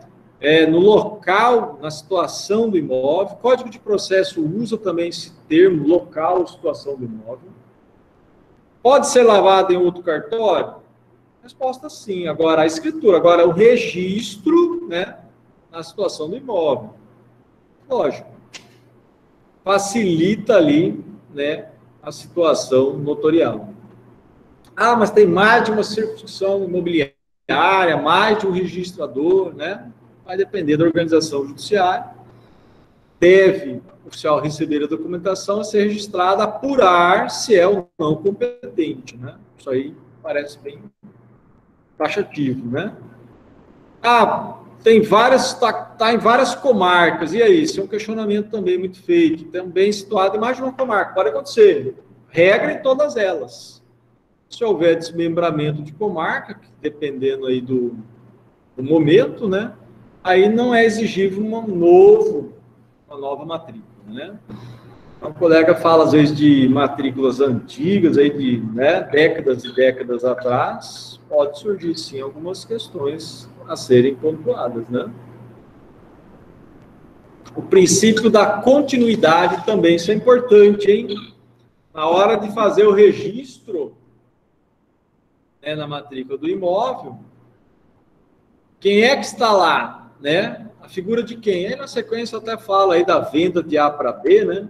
No local, na situação do imóvel. O Código de Processo usa também esse termo, local, situação do imóvel. Pode ser lavado em outro cartório? Resposta sim. Agora, a escritura. Agora, o registro, né, na situação do imóvel. Lógico. Facilita ali, né, a situação notorial. Mas tem mais de uma circunscrição imobiliária, mais de um registrador, né? Vai depender da organização judiciária. Deve o oficial receber a documentação a ser registrada, apurar se é ou não competente, né? Isso aí parece bem taxativo, né? Tem várias, tá em várias comarcas, e aí? Isso é um questionamento também muito feito, também situado em mais de uma comarca, pode acontecer, regra em todas elas. Se houver desmembramento de comarca, dependendo aí do momento, né, aí não é exigível uma nova matrícula, né. Então, o colega fala, às vezes, de matrículas antigas, aí de, né, décadas e décadas atrás, pode surgir, sim, algumas questões a serem pontuadas, né? O princípio da continuidade também, isso é importante, hein? Na hora de fazer o registro, né, na matrícula do imóvel, quem é que está lá, né? A figura de quem? Aí, na sequência, até fala aí da venda de A para B, né?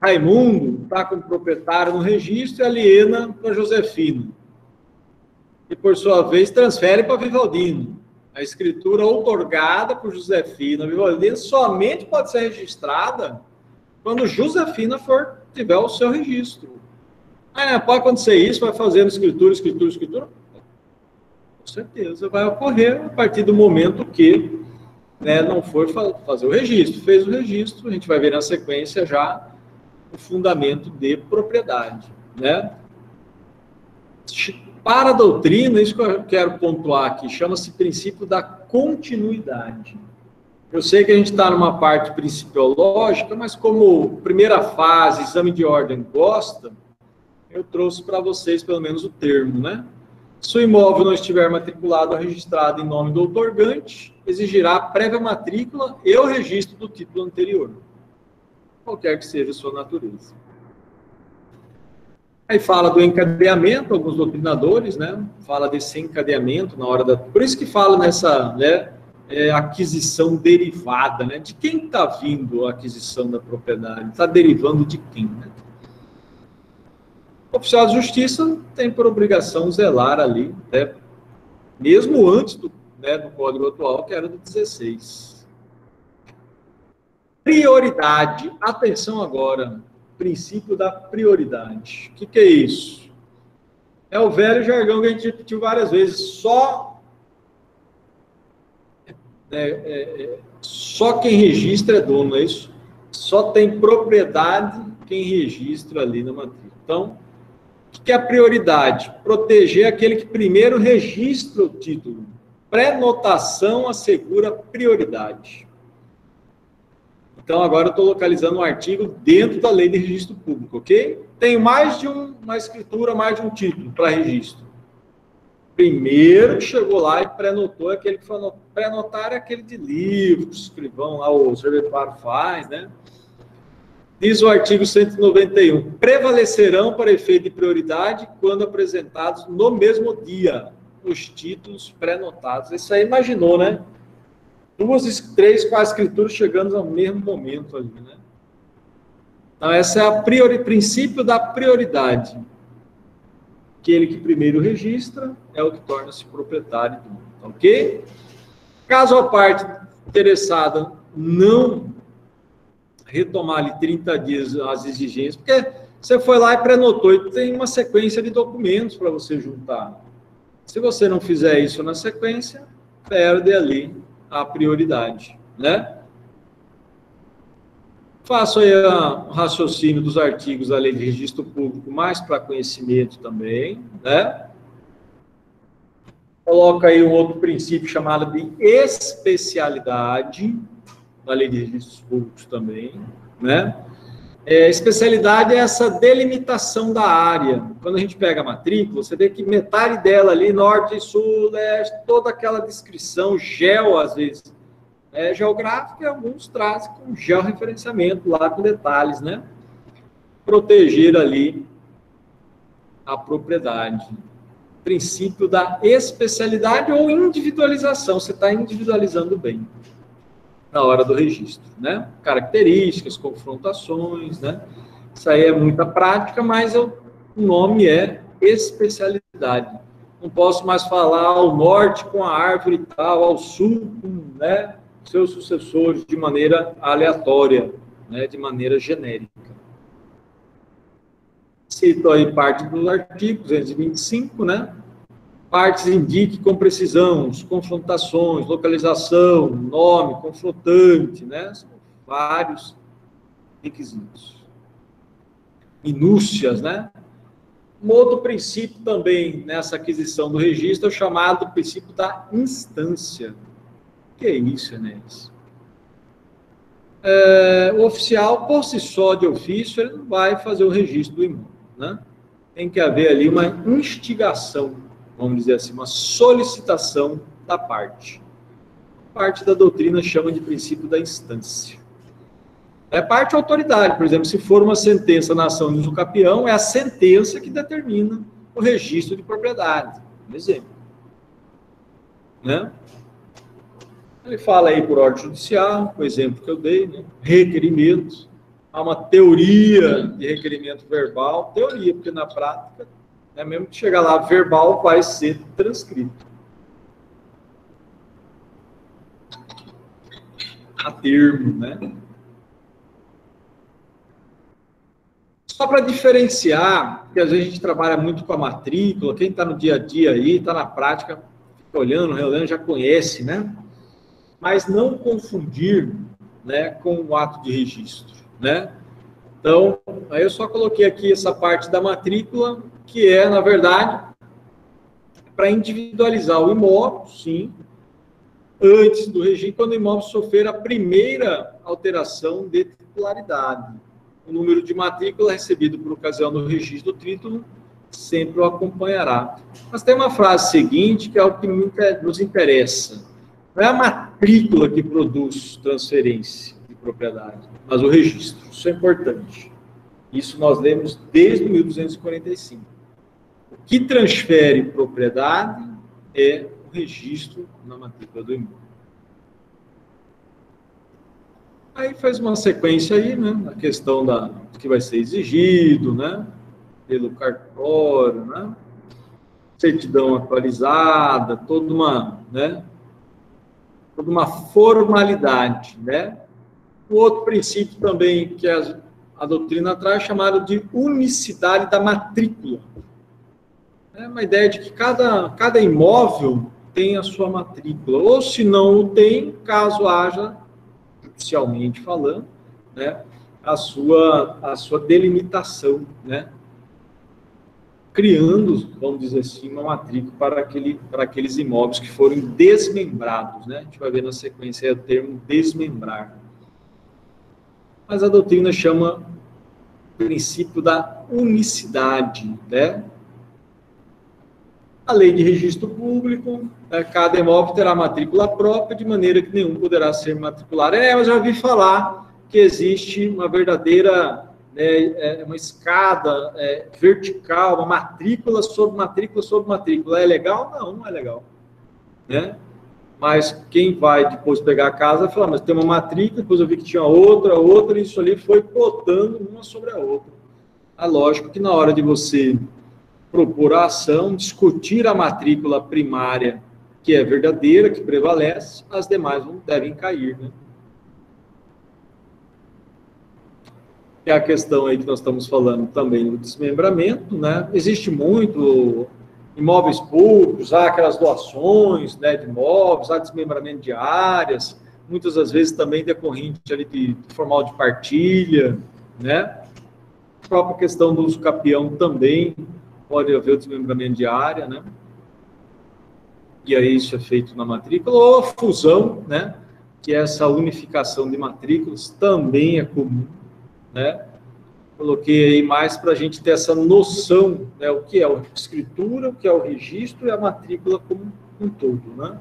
Raimundo está como proprietário no registro e aliena para Josefino. E, por sua vez, transfere para Vivaldino. A escritura outorgada por Josefina a Vivaldino somente pode ser registrada quando Josefina tiver o seu registro. Pode acontecer isso, vai fazendo escritura. Com certeza vai ocorrer a partir do momento que, né, não for fazer o registro. Fez o registro, a gente vai ver na sequência já o fundamento de propriedade, né? Para a doutrina, isso que eu quero pontuar aqui, chama-se princípio da continuidade. Eu sei que a gente está numa parte principiológica, mas como primeira fase, exame de ordem gosta, eu trouxe para vocês pelo menos o termo, né? Se o imóvel não estiver matriculado ou registrado em nome do outorgante, exigirá prévia matrícula e o registro do título anterior, qualquer que seja a sua natureza. Aí fala do encadeamento, alguns doutrinadores, né? Fala desse encadeamento na hora da... Por isso que fala nessa, né, aquisição derivada, né? De quem está vindo a aquisição da propriedade? Está derivando de quem, né? O oficial de justiça tem por obrigação zelar ali, né? Mesmo antes do Código atual, que era do 16. Prioridade. Atenção agora. Princípio da prioridade. O que é isso? É o velho jargão que a gente repetiu várias vezes. Só quem registra é dono, é isso? Só tem propriedade quem registra ali na matrícula. Então, o que é a prioridade? Proteger aquele que primeiro registra o título. Pré-notação assegura prioridade. Então, agora eu estou localizando um artigo dentro da lei de registro público, ok? Tenho mais de uma escritura, mais de um título para registro. Primeiro que chegou lá e pré-notou aquele que foi pré-notar é aquele de livro, que o escrivão lá, o serventuário faz, né? Diz o artigo 191, prevalecerão para efeito de prioridade quando apresentados no mesmo dia os títulos pré-notados. Isso aí imaginou, né? 2, 3, 4 escrituras chegando ao mesmo momento ali, né? Então, essa é o princípio da prioridade. Aquele que primeiro registra é o que torna-se proprietário do mundo, ok? Caso a parte interessada não retomar ali 30 dias as exigências, porque você foi lá e pré-notou e tem uma sequência de documentos para você juntar. Se você não fizer isso na sequência, perde ali a prioridade, né? Faço aí o raciocínio dos artigos da Lei de Registro Público, mais para conhecimento também, né? Coloca aí um outro princípio chamado de especialidade, da Lei de Registros Públicos também, né? Especialidade é essa delimitação da área. Quando a gente pega a matrícula, você vê que metade dela ali, norte, sul, leste, toda aquela descrição, às vezes, geográfica, e alguns trazem com georreferenciamento lá com detalhes, né? Proteger ali a propriedade. Princípio da especialidade ou individualização. Você está individualizando bem na hora do registro, né? Características, confrontações, né? Isso aí é muita prática, mas o nome é especialidade. Não posso mais falar ao norte com a árvore e tal, ao sul com, né, seus sucessores de maneira aleatória, né, de maneira genérica. Cito aí parte do artigo 225, né? Partes indique com precisão, confrontações, localização, nome, confrontante, né? São vários requisitos. Minúcias, né? Um outro princípio também nessa aquisição do registro é o chamado princípio da instância. O que é isso, Enéas? O oficial, por si só, de ofício, ele não vai fazer o registro do imóvel, né? Tem que haver ali uma instigação, vamos dizer assim, uma solicitação da parte. Parte da doutrina chama de princípio da instância. Parte autoridade, por exemplo, se for uma sentença na ação de usucapião, é a sentença que determina o registro de propriedade. Um exemplo. Né? Ele fala aí por ordem judicial, o exemplo que eu dei, né? Requerimentos. Há uma teoria de requerimento verbal, teoria, porque na prática, né, mesmo que chegar lá verbal, vai ser transcrito. A termo, né? Só para diferenciar, porque às vezes a gente trabalha muito com a matrícula, quem está no dia a dia aí, está na prática, fica olhando, relendo, já conhece, né? Mas não confundir, né, com o ato de registro, né? Então, aí eu só coloquei aqui essa parte da matrícula, que é, na verdade, para individualizar o imóvel, sim, antes do registro, quando o imóvel sofrer a primeira alteração de titularidade. O número de matrícula recebido por ocasião do registro do título sempre o acompanhará. Mas tem uma frase seguinte, que é o que nos interessa. Não é a matrícula que produz transferência de propriedade, mas o registro. Isso é importante. Isso nós lemos desde 1245. O que transfere propriedade é o registro na matrícula do imóvel. Aí faz uma sequência aí, né? A questão do que vai ser exigido, né? Pelo cartório, né? Certidão atualizada, toda uma, né? Toda uma formalidade, né? O outro princípio também que a doutrina traz é chamado de unicidade da matrícula. É uma ideia de que cada imóvel tem a sua matrícula, ou se não o tem, caso haja, judicialmente falando, né, a sua delimitação, né, criando, vamos dizer assim, uma matrícula para aqueles imóveis que forem desmembrados, né, a gente vai ver na sequência o termo desmembrar. Mas a doutrina chama princípio da unicidade, né? A lei de registro público, cada imóvel terá matrícula própria, de maneira que nenhum poderá ser matriculado. Mas já ouvi falar que existe uma verdadeira, uma escada vertical, uma matrícula sobre matrícula sobre matrícula. É legal? Não, não é legal. Né? Mas quem vai depois pegar a casa vai falar, mas tem uma matrícula, depois eu vi que tinha outra, e isso ali foi plotando uma sobre a outra. É lógico que na hora de você propor a ação, discutir a matrícula primária, que é verdadeira, que prevalece, as demais não devem cair, né? É a questão aí que nós estamos falando também do desmembramento, né? Existe muito imóveis públicos, há aquelas doações, né, de imóveis, há desmembramento de áreas, muitas das vezes também decorrente ali de formal de partilha, né? A própria questão do uso capião também pode haver o desmembramento de área, né? E aí isso é feito na matrícula, ou a fusão, né? Que essa unificação de matrículas também é comum, né? Coloquei aí mais para a gente ter essa noção, né? O que é a escritura, o que é o registro e a matrícula como um todo, né?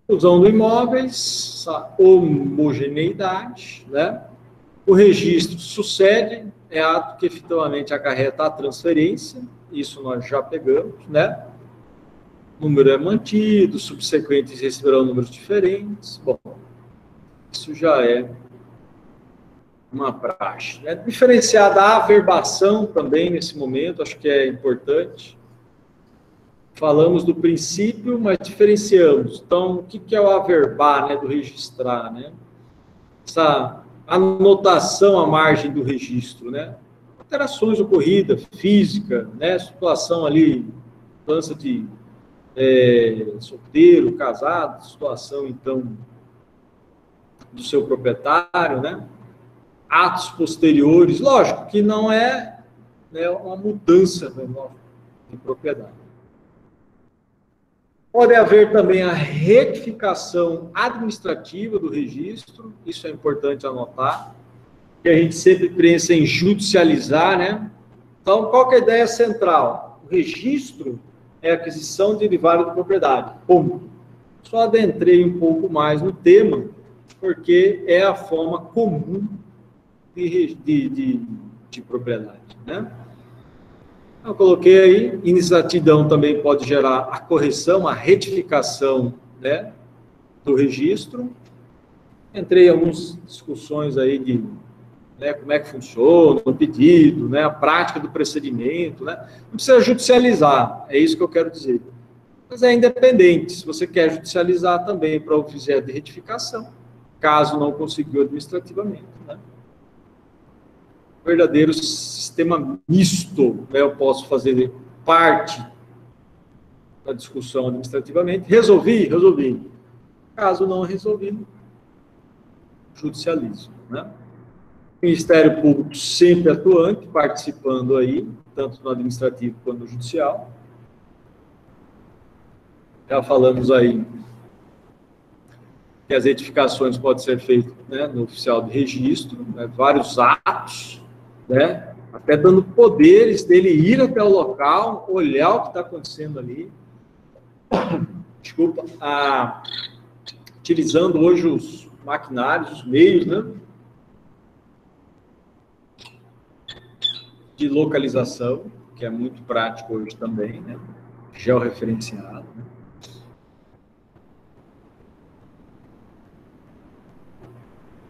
Fusão do imóveis, essa homogeneidade, né? O registro sucede, é ato que efetivamente acarreta a transferência, isso nós já pegamos, né? O número é mantido, subsequentes receberão números diferentes. Bom, isso já é uma praxe, né? Diferenciar da averbação também nesse momento, acho que é importante. Falamos do princípio, mas diferenciamos. Então, o que é o averbar, né, do registrar, né? Essa anotação à margem do registro, né? Alterações ocorridas, física, né? Situação ali, mudança de solteiro, casado, situação, então, do seu proprietário, né? Atos posteriores, lógico que não é, né, uma mudança de propriedade. Pode haver também a retificação administrativa do registro, isso é importante anotar, que a gente sempre pensa em judicializar, né? Então, qual que é a ideia central? O registro é a aquisição derivada de propriedade, ponto. Só adentrei um pouco mais no tema, porque é a forma comum de propriedade, né? Eu coloquei aí, inexatidão também pode gerar a correção, a retificação, né, do registro. Entrei em algumas discussões aí de, né, como é que funciona o pedido, né, a prática do procedimento, né? Não precisa judicializar, é isso que eu quero dizer. Mas é independente, se você quer judicializar também para o fizer de retificação, caso não conseguiu administrativamente, né? Verdadeiro sistema misto, né? Eu posso fazer parte da discussão administrativamente. Resolvi. Caso não resolvi, judicializo, né? Ministério Público sempre atuante, participando aí, tanto no administrativo quanto no judicial. Já falamos aí que as retificações podem ser feitas, né, no oficial de registro, né, vários atos, né, até dando poderes dele ir até o local, olhar o que está acontecendo ali. Desculpa, utilizando hoje os maquinários, os meios, né, de localização, que é muito prático hoje também, né, georreferenciado, né.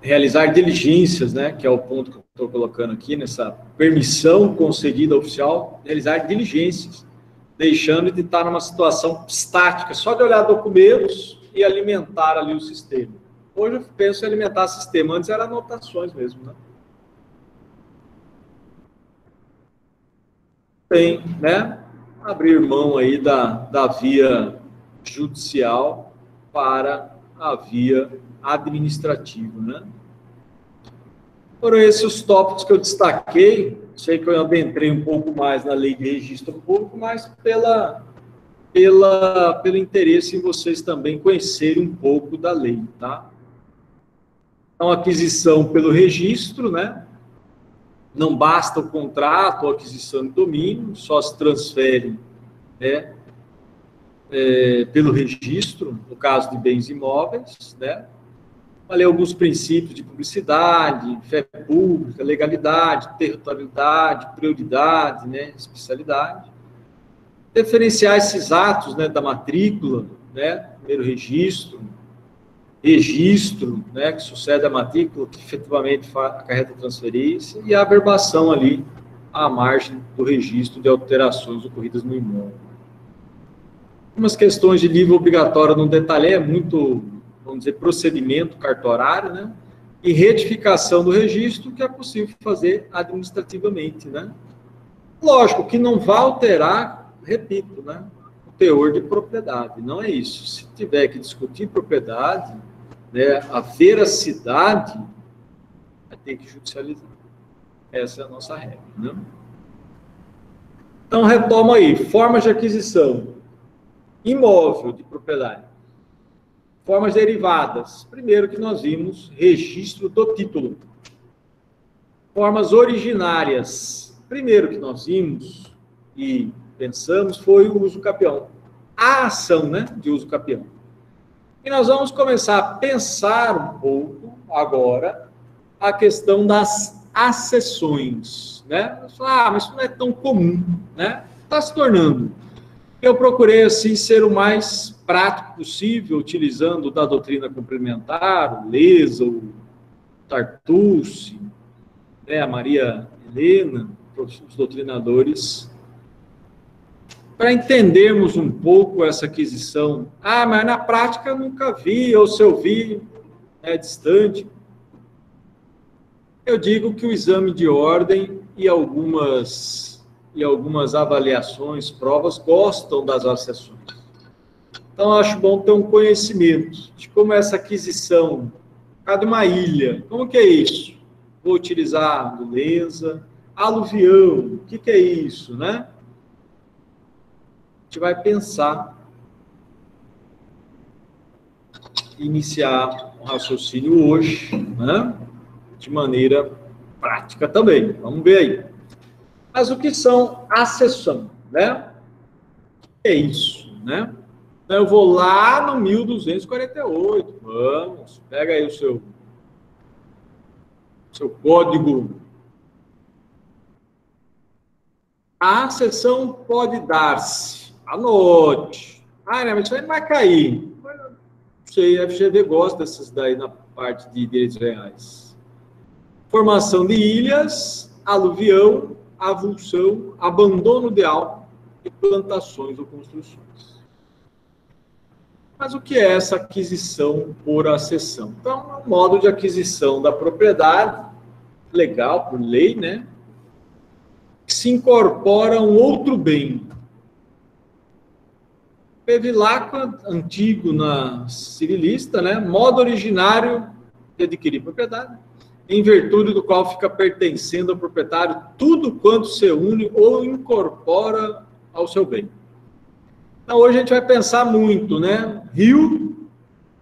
realizar diligências, né, que é o ponto que eu estou colocando aqui, nessa permissão concedida oficial, realizar diligências, deixando de estar numa situação estática, só de olhar documentos e alimentar ali o sistema. Hoje eu penso em alimentar sistema, antes era anotações mesmo, né? Tem, né? Abrir mão aí da via judicial para a via administrativa, né? Foram esses os tópicos que eu destaquei. Sei que eu adentrei um pouco mais na lei de registro público, mas pelo interesse em vocês também conhecerem um pouco da lei, tá? Então, aquisição pelo registro, né? Não basta o contrato ou aquisição de domínio, só se transfere, né, pelo registro, no caso de bens imóveis, né? Falei alguns princípios de publicidade, fé pública, legalidade, territorialidade, prioridade, né, especialidade. Diferenciar esses atos, né, da matrícula, né, primeiro registro, né, que sucede à matrícula, que efetivamente acarreta a transferência, e a averbação ali, à margem do registro de alterações ocorridas no imóvel. Umas questões de livro obrigatório não detalhei, é muito, vamos dizer, procedimento cartorário, né, e retificação do registro, que é possível fazer administrativamente, né. Lógico que não vai alterar, repito, né, o teor de propriedade, não é isso. Se tiver que discutir propriedade, né, a veracidade, vai ter que judicializar. Essa é a nossa regra, né? Então, retoma aí, formas de aquisição, imóvel de propriedade, formas derivadas, primeiro que nós vimos, registro do título, formas originárias, primeiro que nós vimos e pensamos foi o uso capião, a ação, né, de uso capião. E nós vamos começar a pensar um pouco agora a questão das acessões, né? Mas isso não é tão comum, né? Está se tornando. Eu procurei, assim, ser o mais prático possível, utilizando da doutrina complementar, o Leza, o Tartucci, né, a Maria Helena, os doutrinadores, para entendermos um pouco essa aquisição. Mas na prática eu nunca vi, ou se eu vi, é distante. Eu digo que o exame de ordem e algumas avaliações, provas, gostam das acessões. Então, eu acho bom ter um conhecimento de como essa aquisição, cada uma ilha, como que é isso? Vou utilizar beleza, aluvião, o que é isso, né? A gente vai pensar, iniciar um raciocínio hoje, né? De maneira prática também. Vamos ver aí. Mas o que são acessão, né? O que é isso, né? Então, eu vou lá no 1248. Vamos, pega aí o seu código. A acessão pode dar-se. Anote. Mas isso aí não vai cair. Não sei, a FGV gosta dessas daí na parte de direitos reais. Formação de ilhas, aluvião, avulsão, abandono de algo e plantações ou construções. Mas o que é essa aquisição por acessão? Então, é um modo de aquisição da propriedade, legal, por lei, né? Que se incorpora um outro bem. Pevilaco, antigo na civilista, né? Modo originário de adquirir propriedade, em virtude do qual fica pertencendo ao proprietário tudo quanto se une ou incorpora ao seu bem. Então, hoje a gente vai pensar muito, né? Rio,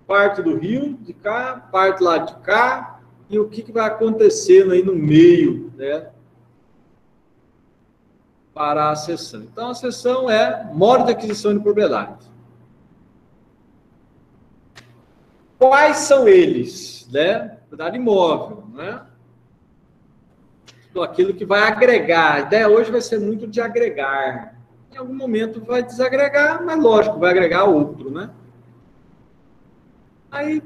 parte do rio de cá, parte lá de cá, e o que vai acontecendo aí no meio, né? Para a cessão. Então, a cessão é modo de aquisição de propriedade. Quais são eles, né? Propriedade imóvel, né? Então, aquilo que vai agregar. A ideia hoje vai ser muito de agregar. Em algum momento vai desagregar, mas lógico, vai agregar outro, né? Aí,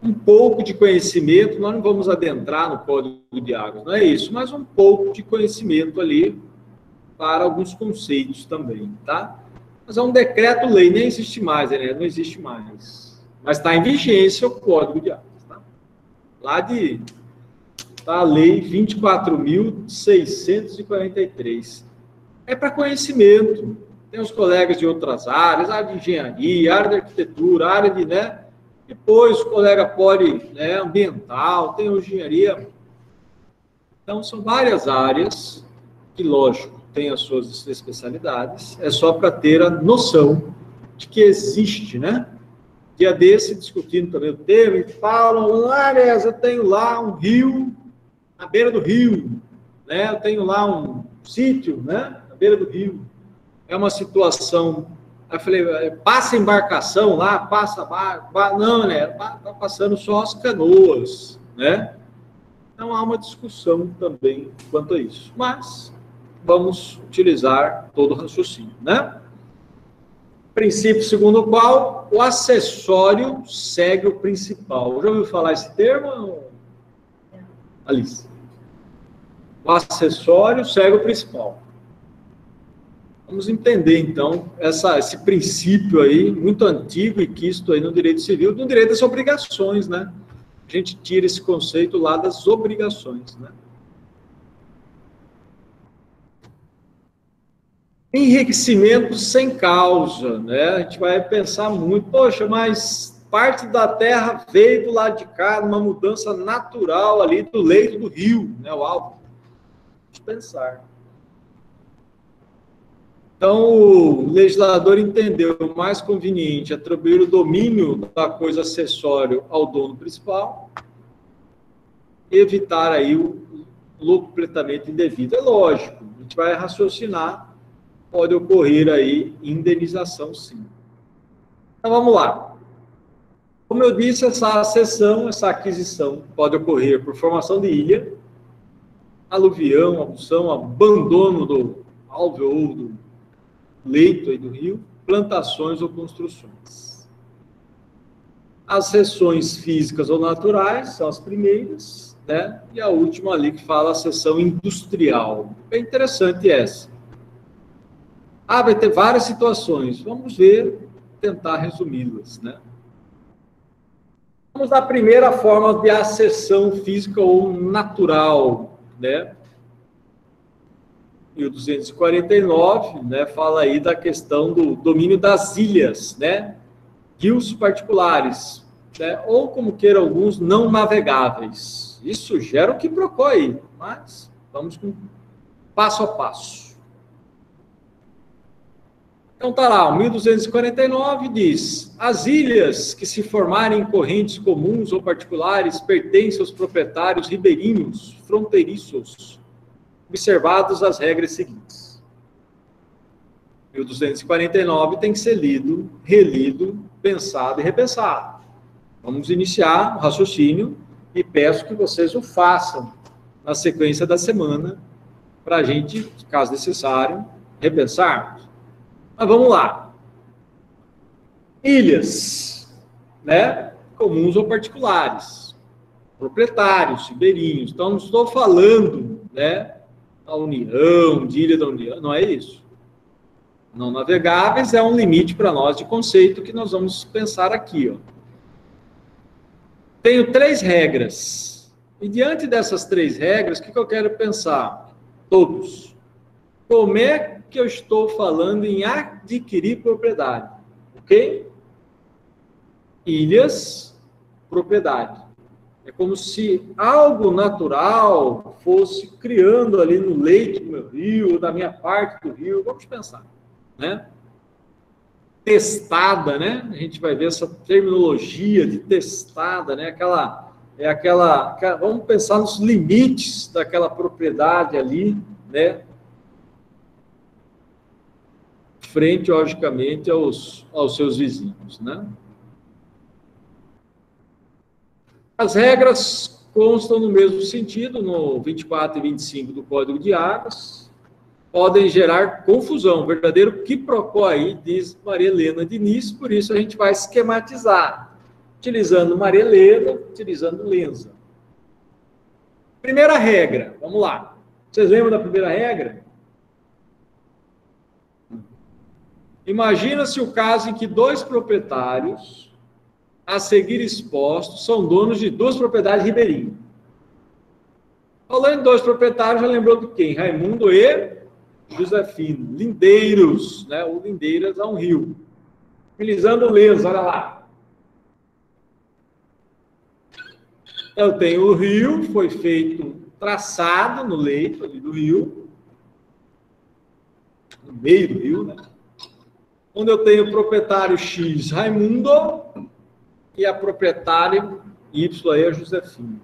um pouco de conhecimento, nós não vamos adentrar no Código de Águas, não é isso, mas um pouco de conhecimento ali para alguns conceitos também, tá? Mas é um decreto-lei, nem existe mais, né? Não existe mais. Mas está em vigência o Código de Águas, tá? Lá de... Tá a Lei 24.643. É para conhecimento. Tem os colegas de outras áreas, área de engenharia, área de arquitetura, área de, né? Depois o colega pode, né, ambiental, tem engenharia. Então, são várias áreas que, lógico, têm as suas especialidades. É só para ter a noção de que existe, né? Dia desse, discutindo também o tema, e falam, aliás, eu tenho lá um rio, na beira do rio, né? Eu tenho lá um sítio, né? Na beira do rio. É uma situação... Aí eu falei, passa embarcação lá, passa barco, não, né? Tá passando só as canoas, né? Então há uma discussão também quanto a isso. Mas vamos utilizar todo o raciocínio, né? Princípio segundo o qual o acessório segue o principal. Já ouviu falar esse termo, Alice? O acessório segue o principal. Vamos entender, então, esse princípio aí, muito antigo e quisto aí no direito civil, no direito das obrigações, né? A gente tira esse conceito lá das obrigações, né? Enriquecimento sem causa, né? A gente vai pensar muito, poxa, mas parte da terra veio do lado de cá, numa mudança natural ali do leito do rio, né? O alto. Vamos pensar. Então, o legislador entendeu mais conveniente atribuir o domínio da coisa acessória ao dono principal, evitar aí o lucro completamente indevido. É lógico, a gente vai raciocinar, pode ocorrer aí indenização, sim. Então, vamos lá. Como eu disse, essa cessão, essa aquisição pode ocorrer por formação de ilha, aluvião, abdução, abandono do alvéolo ou do leito aí do rio, plantações ou construções. As cessões físicas ou naturais são as primeiras, né? E a última ali que fala a cessão industrial. É interessante essa. Vai ter várias situações. Vamos ver, tentar resumi-las, né? Vamos à primeira forma de acessão física ou natural, né? 1249, né, fala aí da questão do domínio das ilhas, né, rios particulares, né, ou como queiram alguns, não navegáveis. Isso gera um quiprocó aí, mas vamos com passo a passo. Então tá lá, o 1249 diz, as ilhas que se formarem em correntes comuns ou particulares pertencem aos proprietários ribeirinhos, fronteiriços, observados as regras seguintes. 1249 tem que ser lido, relido, pensado e repensado. Vamos iniciar o raciocínio e peço que vocês o façam na sequência da semana para a gente, caso necessário, repensarmos. Mas vamos lá. Ilhas, né? Comuns ou particulares. Proprietários, ribeirinhos. Então, não estou falando, né? A União, de Ilha da União, não é isso. Não navegáveis é um limite para nós de conceito que nós vamos pensar aqui, ó. Tenho 3 regras. E diante dessas 3 regras, o que eu quero pensar? Todos. Como é que eu estou falando em adquirir propriedade? Ok? Ilhas, propriedade. É como se algo natural fosse criando ali no leito do meu rio, da minha parte do rio. Vamos pensar, né? Testada, né? A gente vai ver essa terminologia de testada, né? Vamos pensar nos limites daquela propriedade ali, né? Frente, logicamente, aos seus vizinhos, né? As regras constam no mesmo sentido, no 24 e 25 do Código de Águas, podem gerar confusão, verdadeiro quiprocó aí, diz Maria Helena Diniz, por isso a gente vai esquematizar. utilizando Maria Helena, utilizando Lenza. Primeira regra, vamos lá. Vocês lembram da primeira regra? Imagina-se o caso em que dois proprietários, a seguir expostos, são donos de duas propriedades ribeirinhas. Falando em dois proprietários, já lembrou de quem? Raimundo e Josefino. Lindeiros, né? Ou Lindeiras a um rio. Utilizando Lenza, olha lá. Eu tenho o rio, foi feito traçado no leito ali do rio, no meio do rio, né? Onde eu tenho o proprietário X, Raimundo, e a proprietária Y aí, a Josefina.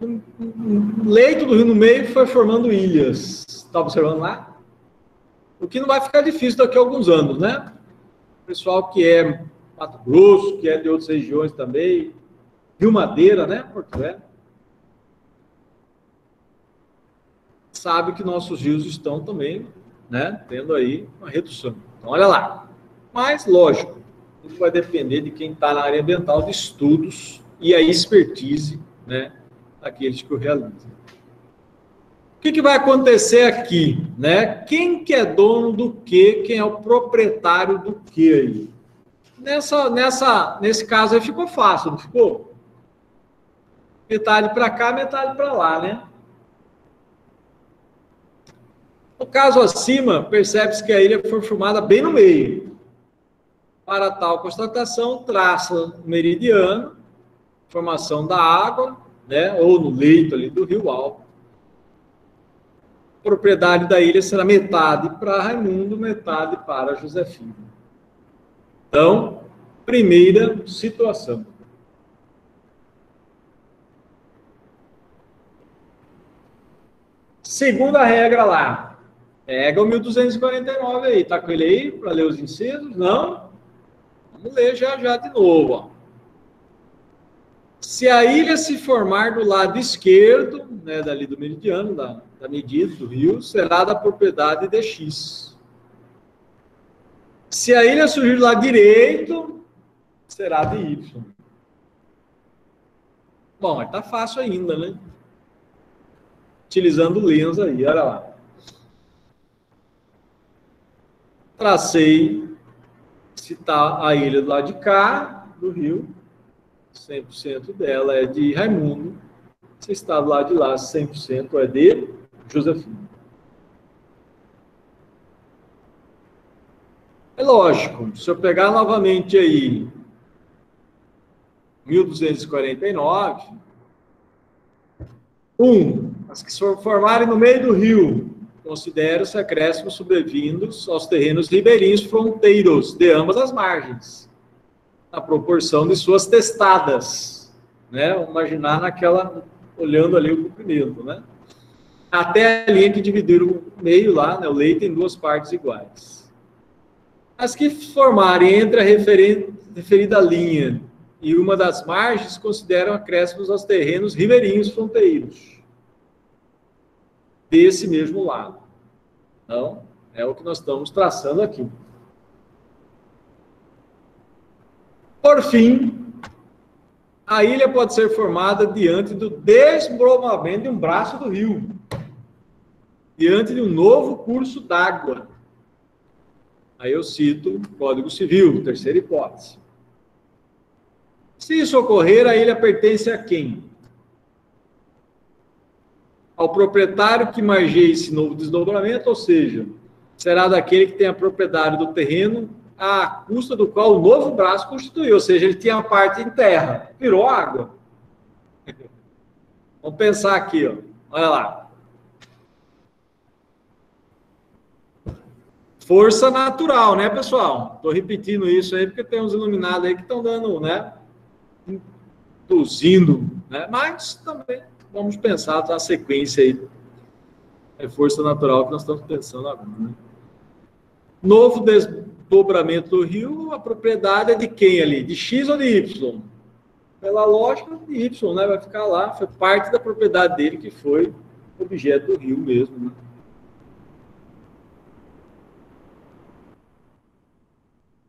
Um leito do rio no meio foi formando ilhas. Está observando lá? O que não vai ficar difícil daqui a alguns anos, né? O pessoal que é Mato Grosso, que é de outras regiões também, Rio Madeira, né? Porto Velho. Sabe que nossos rios estão também, né? Tendo aí uma redução. Então, olha lá. Mas, lógico, isso vai depender de quem está na área ambiental, de estudos e a expertise, né? Daqueles que o realizam. O que vai acontecer aqui, né? Quem que é dono do quê? Quem é o proprietário do quê aí? Nesse caso aí ficou fácil, não ficou? Metade para cá, metade para lá, né? No caso acima, percebe-se que a ilha foi formada bem no meio. Para tal constatação, traça o meridiano, formação da água, né? Ou no leito ali do rio Alto. A propriedade da ilha será metade para Raimundo, metade para Josefina. Então, primeira situação. Segunda regra lá. Pega o 1249 aí. Está com ele aí para ler os incisos? Não? Vamos ler já de novo. Ó. Se a ilha se formar do lado esquerdo, né, dali do meridiano, da medida do rio, será da propriedade de X. Se a ilha surgir do lado direito, será de Y. Bom, mas tá fácil ainda, né? Utilizando Lenza aí, olha lá. Tracei se tá a ilha do lado de cá, do rio, 100% dela é de Raimundo. Se está do lado de lá, 100% é de Josefina. É lógico, se eu pegar novamente aí 1249, as que se formarem no meio do rio, considero-se acréscimos sobrevindos aos terrenos ribeirinhos fronteiros de ambas as margens, na proporção de suas testadas, né? Vamos imaginar naquela, olhando ali o comprimento, né? Até a linha que dividiram o meio lá, né? O leito em duas partes iguais. As que formarem entre a referida linha e uma das margens consideram acréscimos aos terrenos ribeirinhos fronteiros desse mesmo lado. Então, é o que nós estamos traçando aqui. Por fim, a ilha pode ser formada diante do desmoronamento de um braço do rio, diante de um novo curso d'água. Aí eu cito o Código Civil, terceira hipótese. Se isso ocorrer, a ilha pertence a quem? Ao proprietário que margeie esse novo desdobramento, ou seja, será daquele que tem a propriedade do terreno à custa do qual o novo braço constituiu, ou seja, ele tinha a parte em terra, virou água. Vamos pensar aqui, ó. Olha lá. Força natural, né, pessoal? Estou repetindo isso aí porque tem uns iluminados aí que estão dando, né, induzindo, né, mas também vamos pensar na sequência aí. É força natural que nós estamos pensando agora, né? Novo desdobramento do rio, a propriedade é de quem ali? De X ou de Y? Pela lógica, de Y, né? Vai ficar lá, foi parte da propriedade dele que foi objeto do rio mesmo, né?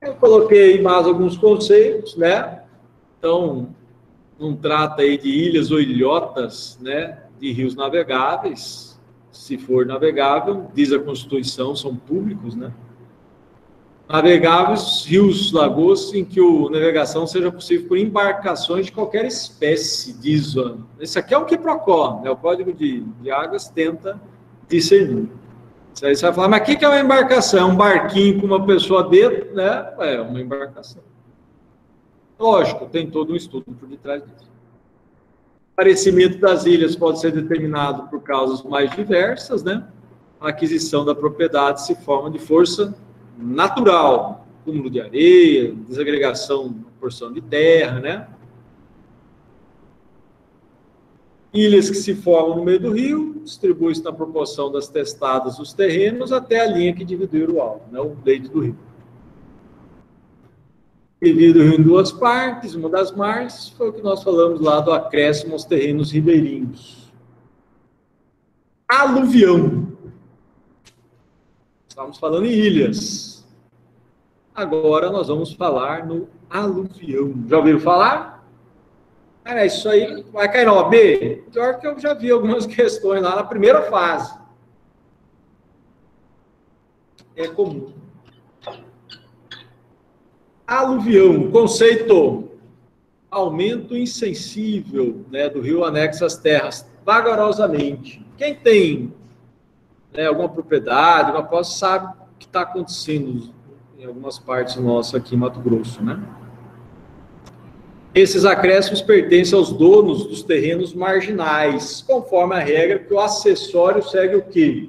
Eu coloquei mais alguns conceitos, né? Então, não trata aí de ilhas ou ilhotas, né? De rios navegáveis. Se for navegável, diz a Constituição, são públicos, né? Navegáveis, rios, lagoas, em que a navegação seja possível por embarcações de qualquer espécie, diz. Esse aqui é o quiprocó, né? O Código de Águas tenta discernir. Isso aí você vai falar, mas o que é uma embarcação? É um barquinho com uma pessoa dentro, né? É uma embarcação. Lógico, tem todo um estudo por detrás disso. O aparecimento das ilhas pode ser determinado por causas mais diversas, né? A aquisição da propriedade se forma de força natural, acúmulo de areia, desagregação de porção de terra, né? Ilhas que se formam no meio do rio, distribuem-se na proporção das testadas dos terrenos até a linha que dividir o alto, né? O leito do rio. Divide o rio em duas partes, uma das margens, foi o que nós falamos lá do acréscimo aos terrenos ribeirinhos. Aluvião. Estamos falando em ilhas. Agora nós vamos falar no aluvião. Já ouviram falar? Cara, isso aí vai cair na OAB? Pior que eu já vi algumas questões lá na primeira fase. É comum. Aluvião, conceito. Aumento insensível, né, do rio anexo às terras, vagarosamente. Quem tem, né, alguma propriedade, uma posse, sabe o que está acontecendo em algumas partes nossas aqui em Mato Grosso, né? Esses acréscimos pertencem aos donos dos terrenos marginais, conforme a regra que o acessório segue o quê?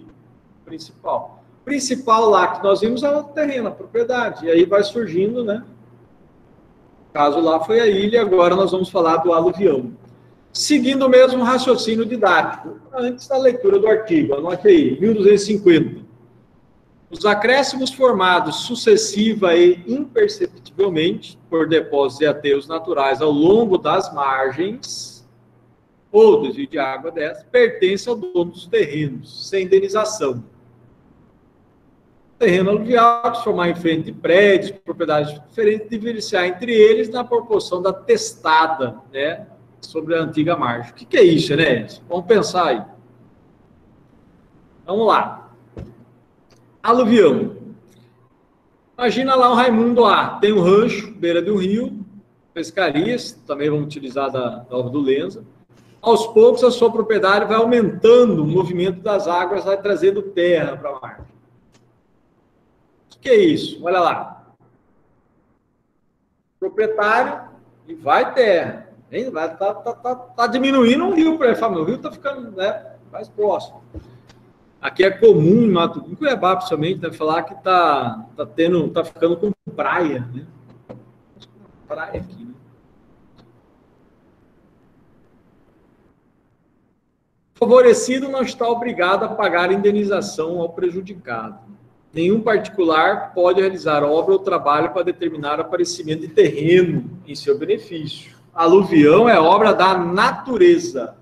O principal. O principal lá que nós vimos é o terreno, a propriedade, e aí vai surgindo, né? O caso lá foi a ilha, agora nós vamos falar do aluvião. Seguindo o mesmo raciocínio didático, antes da leitura do artigo, anote aí, 1250. Os acréscimos formados sucessiva e imperceptivelmente por depósitos e aterros naturais ao longo das margens ou desvio de água dessas pertencem ao dono dos terrenos, sem indenização. O terreno aluvial, se formar em frente de prédios, propriedades diferentes, diferenciar entre eles na proporção da testada, né, sobre a antiga margem. O que é isso, né? Vamos pensar aí. Vamos lá. Aluvião. Imagina lá o Raimundo lá, tem um rancho, beira de um rio, pescarias, também vamos utilizar da Orla do Lenza. Aos poucos a sua propriedade vai aumentando, o movimento das águas vai trazendo terra para a margem. O que é isso? Olha lá. Proprietário e vai terra. Tá diminuindo o rio, o rio está ficando, né, mais próximo. Aqui é comum em Mato Grosso, em Cuiabá, principalmente, né, falar que tá ficando com praia, né? Praia aqui, né? O favorecido não está obrigado a pagar a indenização ao prejudicado. Nenhum particular pode realizar obra ou trabalho para determinar o aparecimento de terreno em seu benefício. Aluvião é obra da natureza.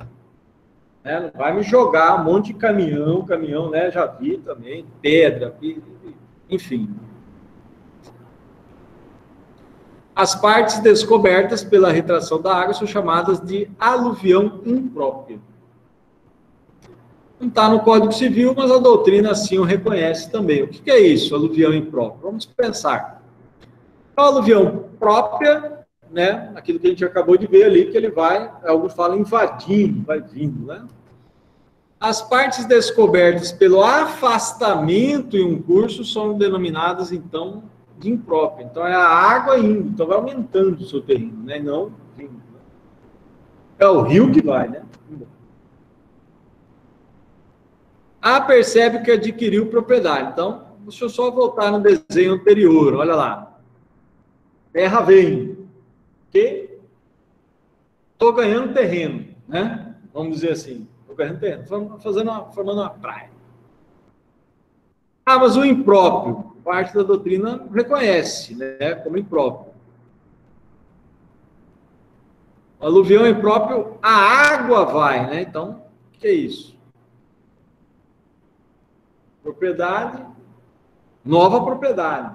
Não vai me jogar um monte de caminhão, né? Já vi também, pedra, enfim. As partes descobertas pela retração da água são chamadas de aluvião impróprio. Não está no Código Civil, mas a doutrina assim o reconhece também. O que é isso, aluvião impróprio? Vamos pensar. A aluvião própria, né, aquilo que a gente acabou de ver ali, que ele vai, alguns falam invadindo, vai vindo, né? As partes descobertas pelo afastamento em um curso são denominadas, então, de impróprio. Então, é a água indo, então vai aumentando o seu terreno, né? Não vindo. É o rio que vai, né? Percebe que adquiriu propriedade. Então, deixa eu só voltar no desenho anterior, olha lá. Terra vem. Que estou ganhando terreno, né? Vamos dizer assim. Estou ganhando terreno, formando uma praia. Mas o impróprio, parte da doutrina reconhece, né, como impróprio. O aluvião impróprio, a água vai, né? Então, o que é isso? Propriedade, nova propriedade.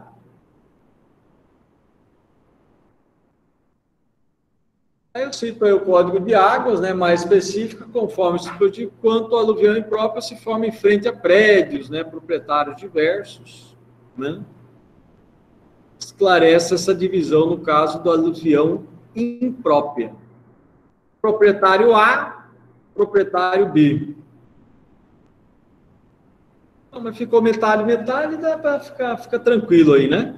Aí eu cito aí o código de águas, né, mais específico, conforme se dispositivo, quanto a aluvião imprópria se forma em frente a prédios, né, proprietários diversos, né? Esclarece essa divisão no caso do aluvião imprópria. Proprietário A, proprietário B. Não, mas ficou metade, metade, dá para ficar tranquilo aí, né?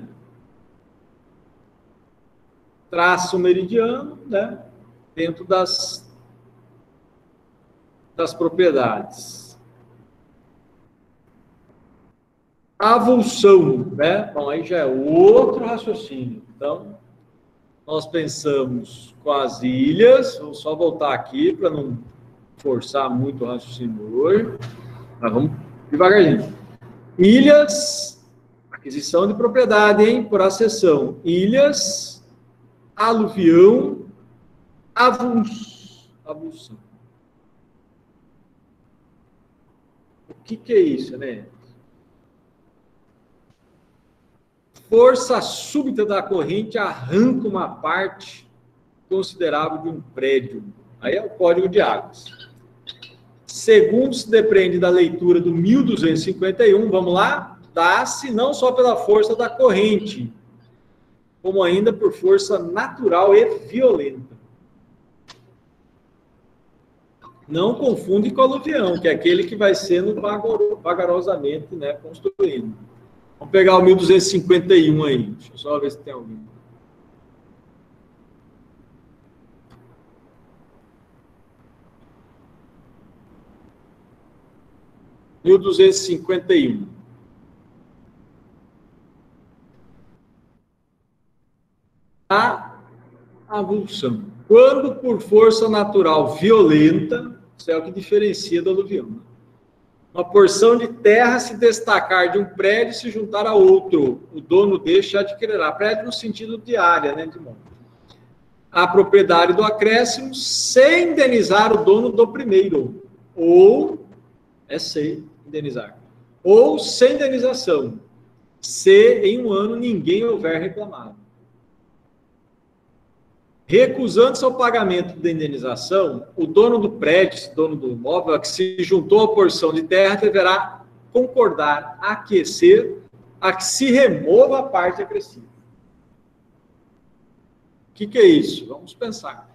Traço meridiano, né? Dentro das propriedades. Avulsão, né? Bom, aí já é outro raciocínio. Então, nós pensamos com as ilhas, vou só voltar aqui para não forçar muito o raciocínio hoje. Mas vamos devagarzinho. Ilhas, aquisição de propriedade, hein? Por acessão. Ilhas, aluvião, avulsão. O que é isso, né? Força súbita da corrente arranca uma parte considerável de um prédio. Aí é o código de águas. Segundo se depende da leitura do 1251, vamos lá, dá-se não só pela força da corrente, como ainda por força natural e violenta. Não confunde com o aluvião, que é aquele que vai sendo vagarosamente, né, construindo. Vamos pegar o 1251 aí. Deixa eu só ver se tem alguém. – 1251. A avulsão. Quando por força natural violenta, isso é o que diferencia do aluvião. Uma porção de terra se destacar de um prédio e se juntar a outro. O dono deixa adquirirá. Prédio no sentido de área, né, de monte. A propriedade do acréscimo sem indenizar o dono do primeiro. Ou, sem indenizar. Ou sem indenização. Se em um ano ninguém houver reclamado. Recusando-se ao pagamento da indenização, o dono do prédio, dono do imóvel, a que se juntou à porção de terra, deverá concordar, aquecer, a que se remova a parte acrescida. O que é isso? Vamos pensar.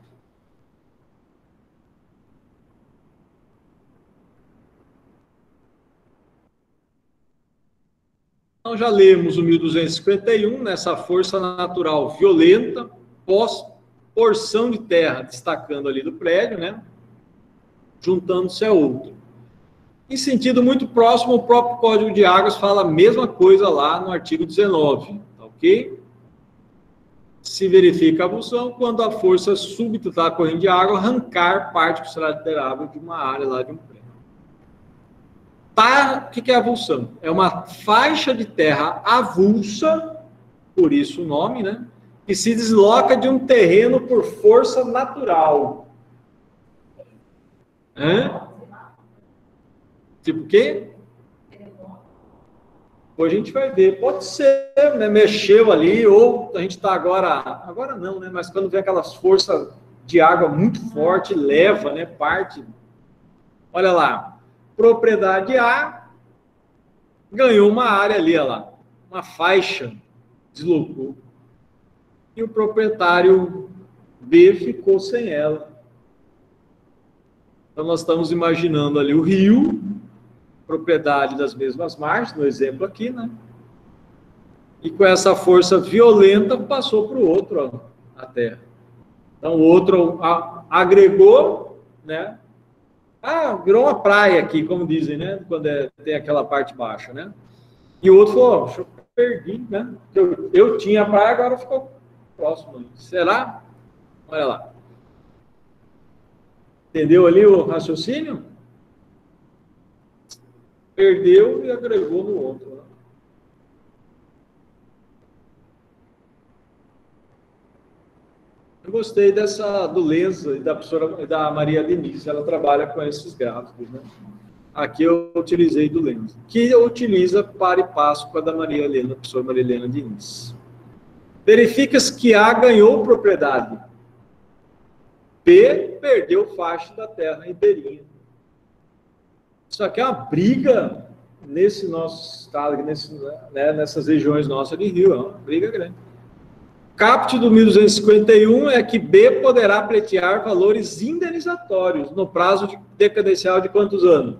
Então, já lemos o 1251, nessa força natural violenta, porção de terra destacando ali do prédio, né? Juntando-se a outro. Em sentido muito próximo, o próprio Código de Águas fala a mesma coisa lá no artigo 19, ok? Se verifica a avulsão quando a força súbita da corrente de água arrancar parte considerável de uma área lá de um prédio. O que é avulsão? É uma faixa de terra avulsa, por isso o nome, né? Que se desloca de um terreno por força natural. Tipo o quê? Hoje a gente vai ver. Pode ser, né? Mexeu ali, ou a gente está agora não, né? Mas quando vem aquelas forças de água muito forte, leva, né? Parte. Olha lá. Propriedade A ganhou uma área ali, olha lá. Uma faixa deslocou. E o proprietário B ficou sem ela. Então, nós estamos imaginando ali o rio, propriedade das mesmas margens, no exemplo aqui, né? E com essa força violenta, passou para o outro, ó, a terra. Então, o outro agregou, né? Virou uma praia aqui, como dizem, né? Quando tem aquela parte baixa, né? E o outro falou, eu perdi, né? Eu tinha a praia, agora ficou próximo. Será? Olha lá. Entendeu ali o raciocínio? Perdeu e agregou no outro. Né? Eu gostei do Lenza e da professora da Maria Denise. Ela trabalha com esses gráficos, né? Aqui eu utilizei do Lenza, que utiliza para e passo com a da Maria Helena, professora Maria Helena Diniz. Verifica-se que A ganhou propriedade. B perdeu faixa da terra ribeirinha. Isso aqui é uma briga nesse nosso estado, nessas regiões nossas de rio, é uma briga grande. Caput do 1251 é que B poderá pleitear valores indenizatórios no prazo decadencial de quantos anos?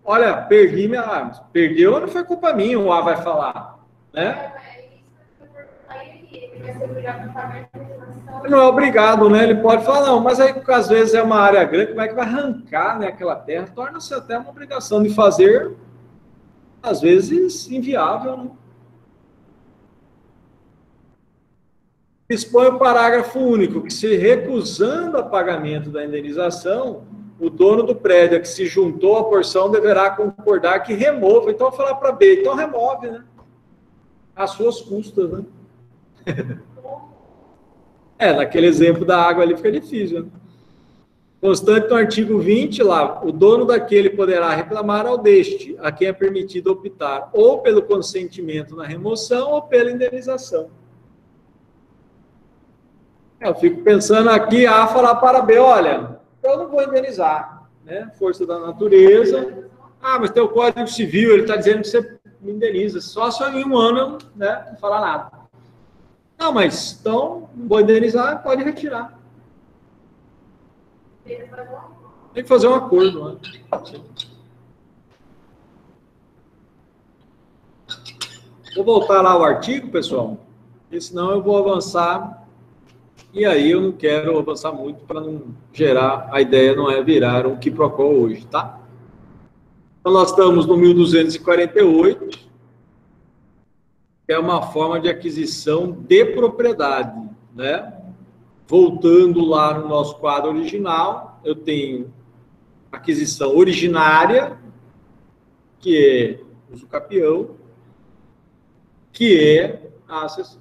Olha, perdi minha arma. Perdeu, não foi culpa minha, o A vai falar, né? Não é obrigado, né? Ele pode falar, não, mas aí, às vezes, é uma área grande, como é que vai arrancar, né, aquela terra? Torna-se até uma obrigação de fazer, às vezes, inviável, né? Dispõe o parágrafo único, que se recusando a pagamento da indenização, o dono do prédio que se juntou à porção deverá concordar que remova. Então, eu vou falar para B, então remove, né? Às suas custas, né? Naquele exemplo da água ali fica difícil, né? Constante no artigo 20, lá, o dono daquele poderá reclamar ao deste, a quem é permitido optar ou pelo consentimento na remoção ou pela indenização. Eu fico pensando aqui, A falar para B, olha, eu não vou indenizar, né? Força da natureza. Ah, mas tem o Código Civil, ele está dizendo que você me indeniza. Só se em um ano, né, não falar nada. Não, mas então, não vou indenizar, pode retirar. Tem que fazer um acordo, né? Vou voltar lá ao artigo, pessoal, porque senão eu vou avançar. E aí eu não quero avançar muito para não gerar, a ideia não é virar um quiprocó hoje, tá? Então nós estamos no 1248, que é uma forma de aquisição de propriedade, né? Voltando lá no nosso quadro original, eu tenho aquisição originária, que é uso capião, que é a acessão.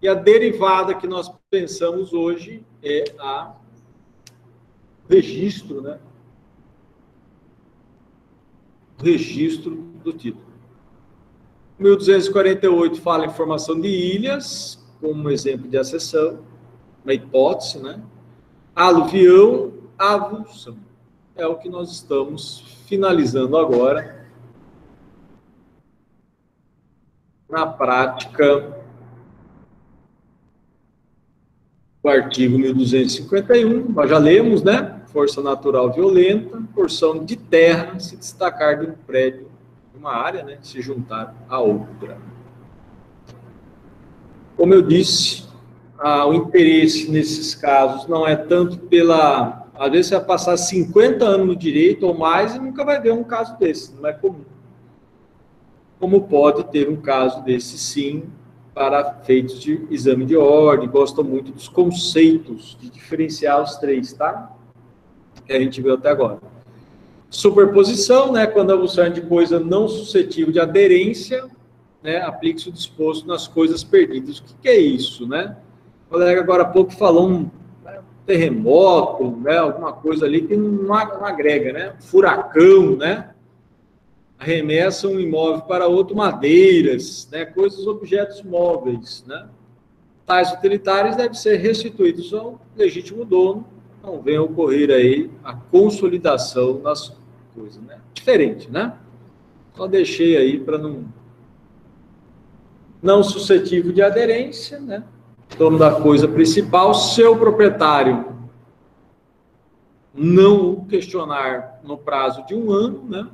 E a derivada que nós pensamos hoje é a registro, né? Registro do título. 1248 fala em formação de ilhas, como exemplo de acessão, uma hipótese, né? Aluvião, avulsão. É o que nós estamos finalizando agora na prática. O artigo 1251, nós já lemos, né? Força natural violenta, porção de terra se destacar de um prédio, de uma área, né? Se juntar a outra. Como eu disse, o interesse nesses casos não é tanto pela... Às vezes você vai passar 50 anos no direito ou mais e nunca vai ver um caso desse, não é comum. Como pode ter um caso desse, sim, para feitos de exame de ordem, gostam muito dos conceitos, de diferenciar os três, tá? Que a gente viu até agora. Superposição, né? Quando a avulsão de coisa não suscetível de aderência, né? Aplica-se o disposto nas coisas perdidas. O que é isso, né? O colega agora há pouco falou um terremoto, né? Alguma coisa ali que não agrega, né? Furacão, né? Arremessa um imóvel para outro, madeiras, né, coisas, objetos móveis, né? Tais utilitários devem ser restituídos ao legítimo dono, não venha ocorrer aí a consolidação das coisas, né? Diferente, né? Só deixei aí para não suscetível de aderência, né? Dono da coisa principal, seu proprietário não o questionar no prazo de um ano, né?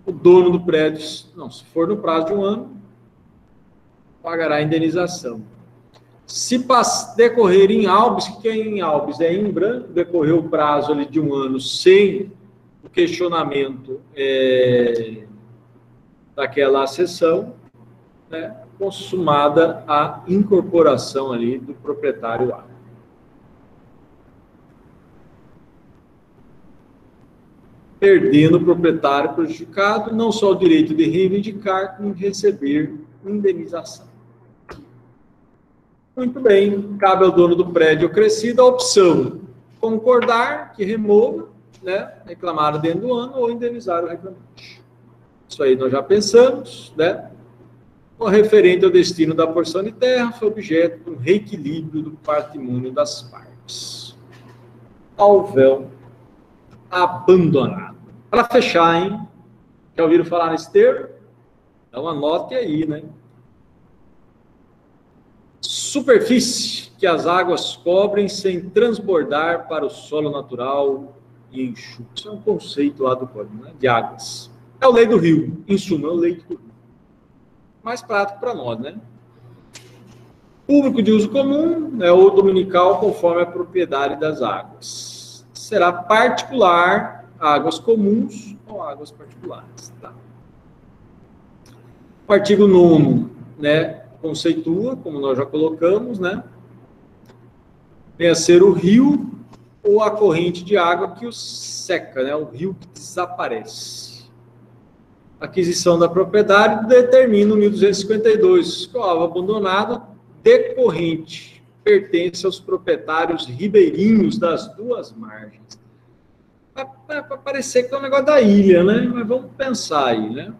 O dono do prédio, não, se for no prazo de um ano, pagará a indenização. Se decorrer em albis, o que é em albis? É em branco, decorrer o prazo ali de um ano sem o questionamento daquela acessão, né, consumada a incorporação ali do proprietário A. Perdendo o proprietário prejudicado, não só o direito de reivindicar, como de receber indenização. Muito bem, cabe ao dono do prédio crescido a opção concordar que remova, né, reclamar dentro do ano ou indenizar o reclamante. Isso aí nós já pensamos, né? o referente ao destino da porção de terra foi objeto de um reequilíbrio do patrimônio das partes. Alvéolo abandonado. Para fechar, hein? Já ouviram falar nesse termo? Então anote aí, né? Superfície que as águas cobrem sem transbordar para o solo natural e enxuto. Isso é um conceito lá do código, né? De águas. É o lei do rio. Em suma, é o leito do rio. Mais prático para nós, né? Público de uso comum é o dominical conforme a propriedade das águas. Será particular, águas comuns ou águas particulares. Tá? O artigo 9º, né, conceitua, como nós já colocamos, né? Vem a ser o rio ou a corrente de água que o seca, né? O rio que desaparece. Aquisição da propriedade determina o 1252, que o alvo abandonado decorrente pertence aos proprietários ribeirinhos das duas margens. Vai parecer que é um negócio da ilha, né? Mas vamos pensar aí, né?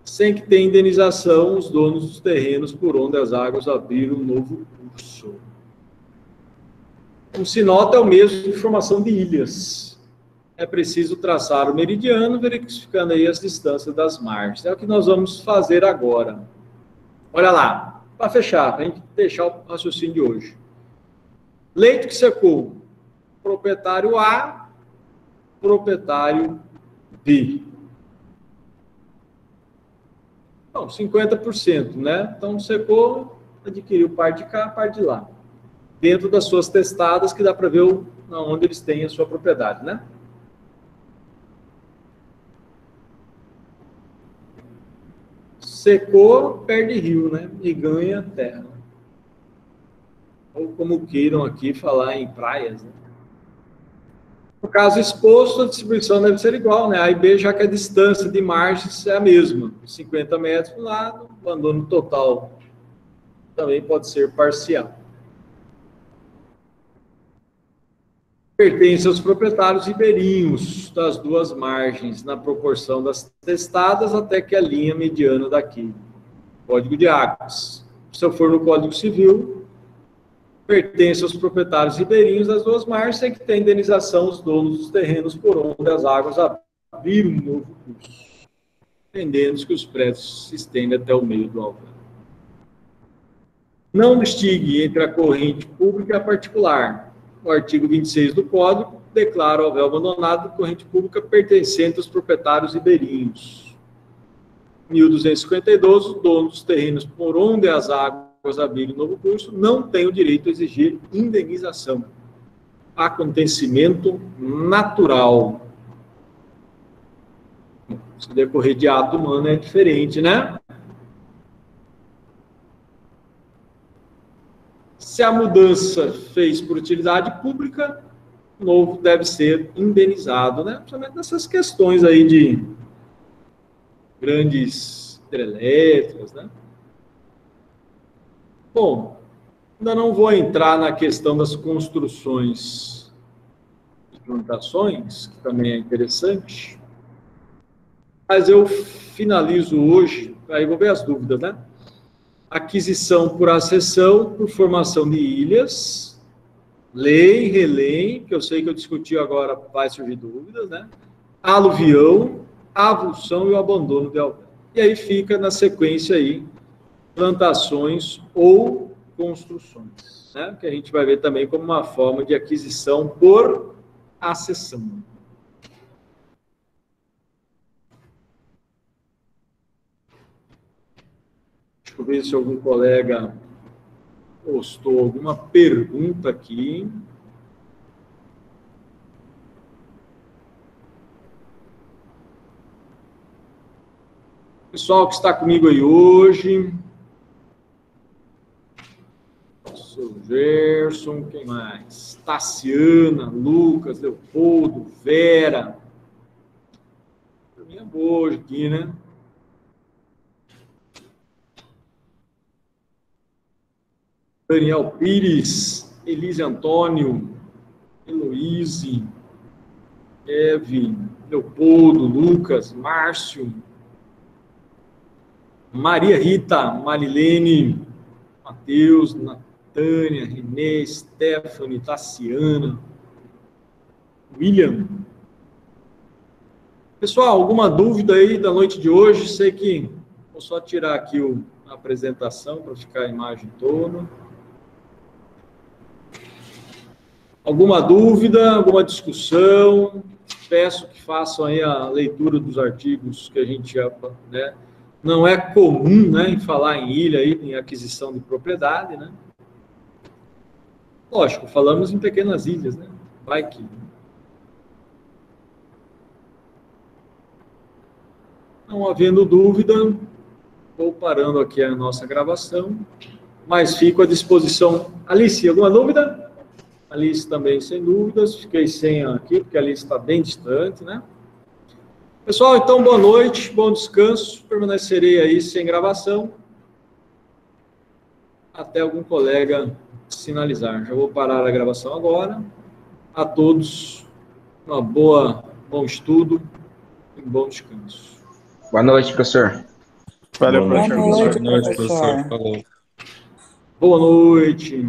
Sem que tenha indenização os donos dos terrenos por onde as águas abriram um novo curso. Como se nota, é o mesmo de formação de ilhas. É preciso traçar o meridiano, verificando aí as distâncias das margens. É o que nós vamos fazer agora. Olha lá, para fechar, para a gente deixar o raciocínio de hoje. Leito que secou, proprietário A, proprietário B. Então, 50%, né? Então, secou, adquiriu parte de cá, parte de lá. Dentro das suas testadas, que dá para ver onde eles têm a sua propriedade, né? Secou, perde rio, né? E ganha terra. Ou como queiram aqui falar em praias, né? No caso exposto, a distribuição deve ser igual, né? A e B, já que a distância de margens é a mesma. 50 metros para um lado, o abandono total também pode ser parcial. Pertence aos proprietários ribeirinhos das duas margens, na proporção das testadas até que a linha mediana daqui. Código de Águas. Se eu for no Código Civil, pertence aos proprietários ribeirinhos das duas margens, sem que tenha indenização os donos dos terrenos por onde as águas abriram um novo curso, entendendo que os prédios se estendem até o meio do alvéolo. Não distingue entre a corrente pública e a particular. O artigo 26 do Código declara o alvéolo abandonado de corrente pública pertencente aos proprietários ribeirinhos. 1252, o dono dos terrenos por onde as águas abriram novo curso não tem o direito a exigir indenização. Acontecimento natural. Se decorrer de ato humano é diferente, né? Se a mudança fez por utilidade pública, o novo deve ser indenizado, né? Principalmente nessas questões aí de grandes hidrelétricas, né? Bom, ainda não vou entrar na questão das construções de plantações, que também é interessante, mas eu finalizo hoje, aí vou ver as dúvidas, né? Aquisição por acessão, por formação de ilhas, lei, relém, que eu sei que eu discuti agora, vai surgir dúvidas, né? Aluvião, avulsão e o abandono de alvéolo. E aí fica na sequência aí, plantações ou construções, né? Que a gente vai ver também como uma forma de aquisição por acessão. Deixa eu ver se algum colega postou alguma pergunta aqui. Pessoal que está comigo aí hoje. Sou Gerson, quem mais? Tassiana, Lucas, Leopoldo, Vera. Turminha boa hoje aqui, né? Daniel Pires, Elise Antônio, Heloíse, Eve, Leopoldo, Lucas, Márcio. Maria Rita, Marilene, Matheus, Natânia, Renê, Stephanie, Tassiana, William. Pessoal, alguma dúvida aí da noite de hoje? Sei que vou só tirar aqui a apresentação para ficar a imagem toda. Alguma dúvida, alguma discussão? Peço que façam aí a leitura dos artigos que a gente já, né? Não é comum, né, em falar em ilha, aí, em aquisição de propriedade, né? Lógico, falamos em pequenas ilhas, né? Vai que... Não havendo dúvida, vou parando aqui a nossa gravação, mas fico à disposição. Alice, alguma dúvida? Alice também sem dúvidas, fiquei sem aqui, porque a Alice está bem distante, né? Pessoal, então, boa noite, bom descanso, permanecerei aí sem gravação, até algum colega sinalizar. Já vou parar a gravação agora. A todos, bom estudo e bom descanso. Boa noite, professor. Valeu, Boa professor. noite, Boa noite, professor. professor. Falou. Boa noite.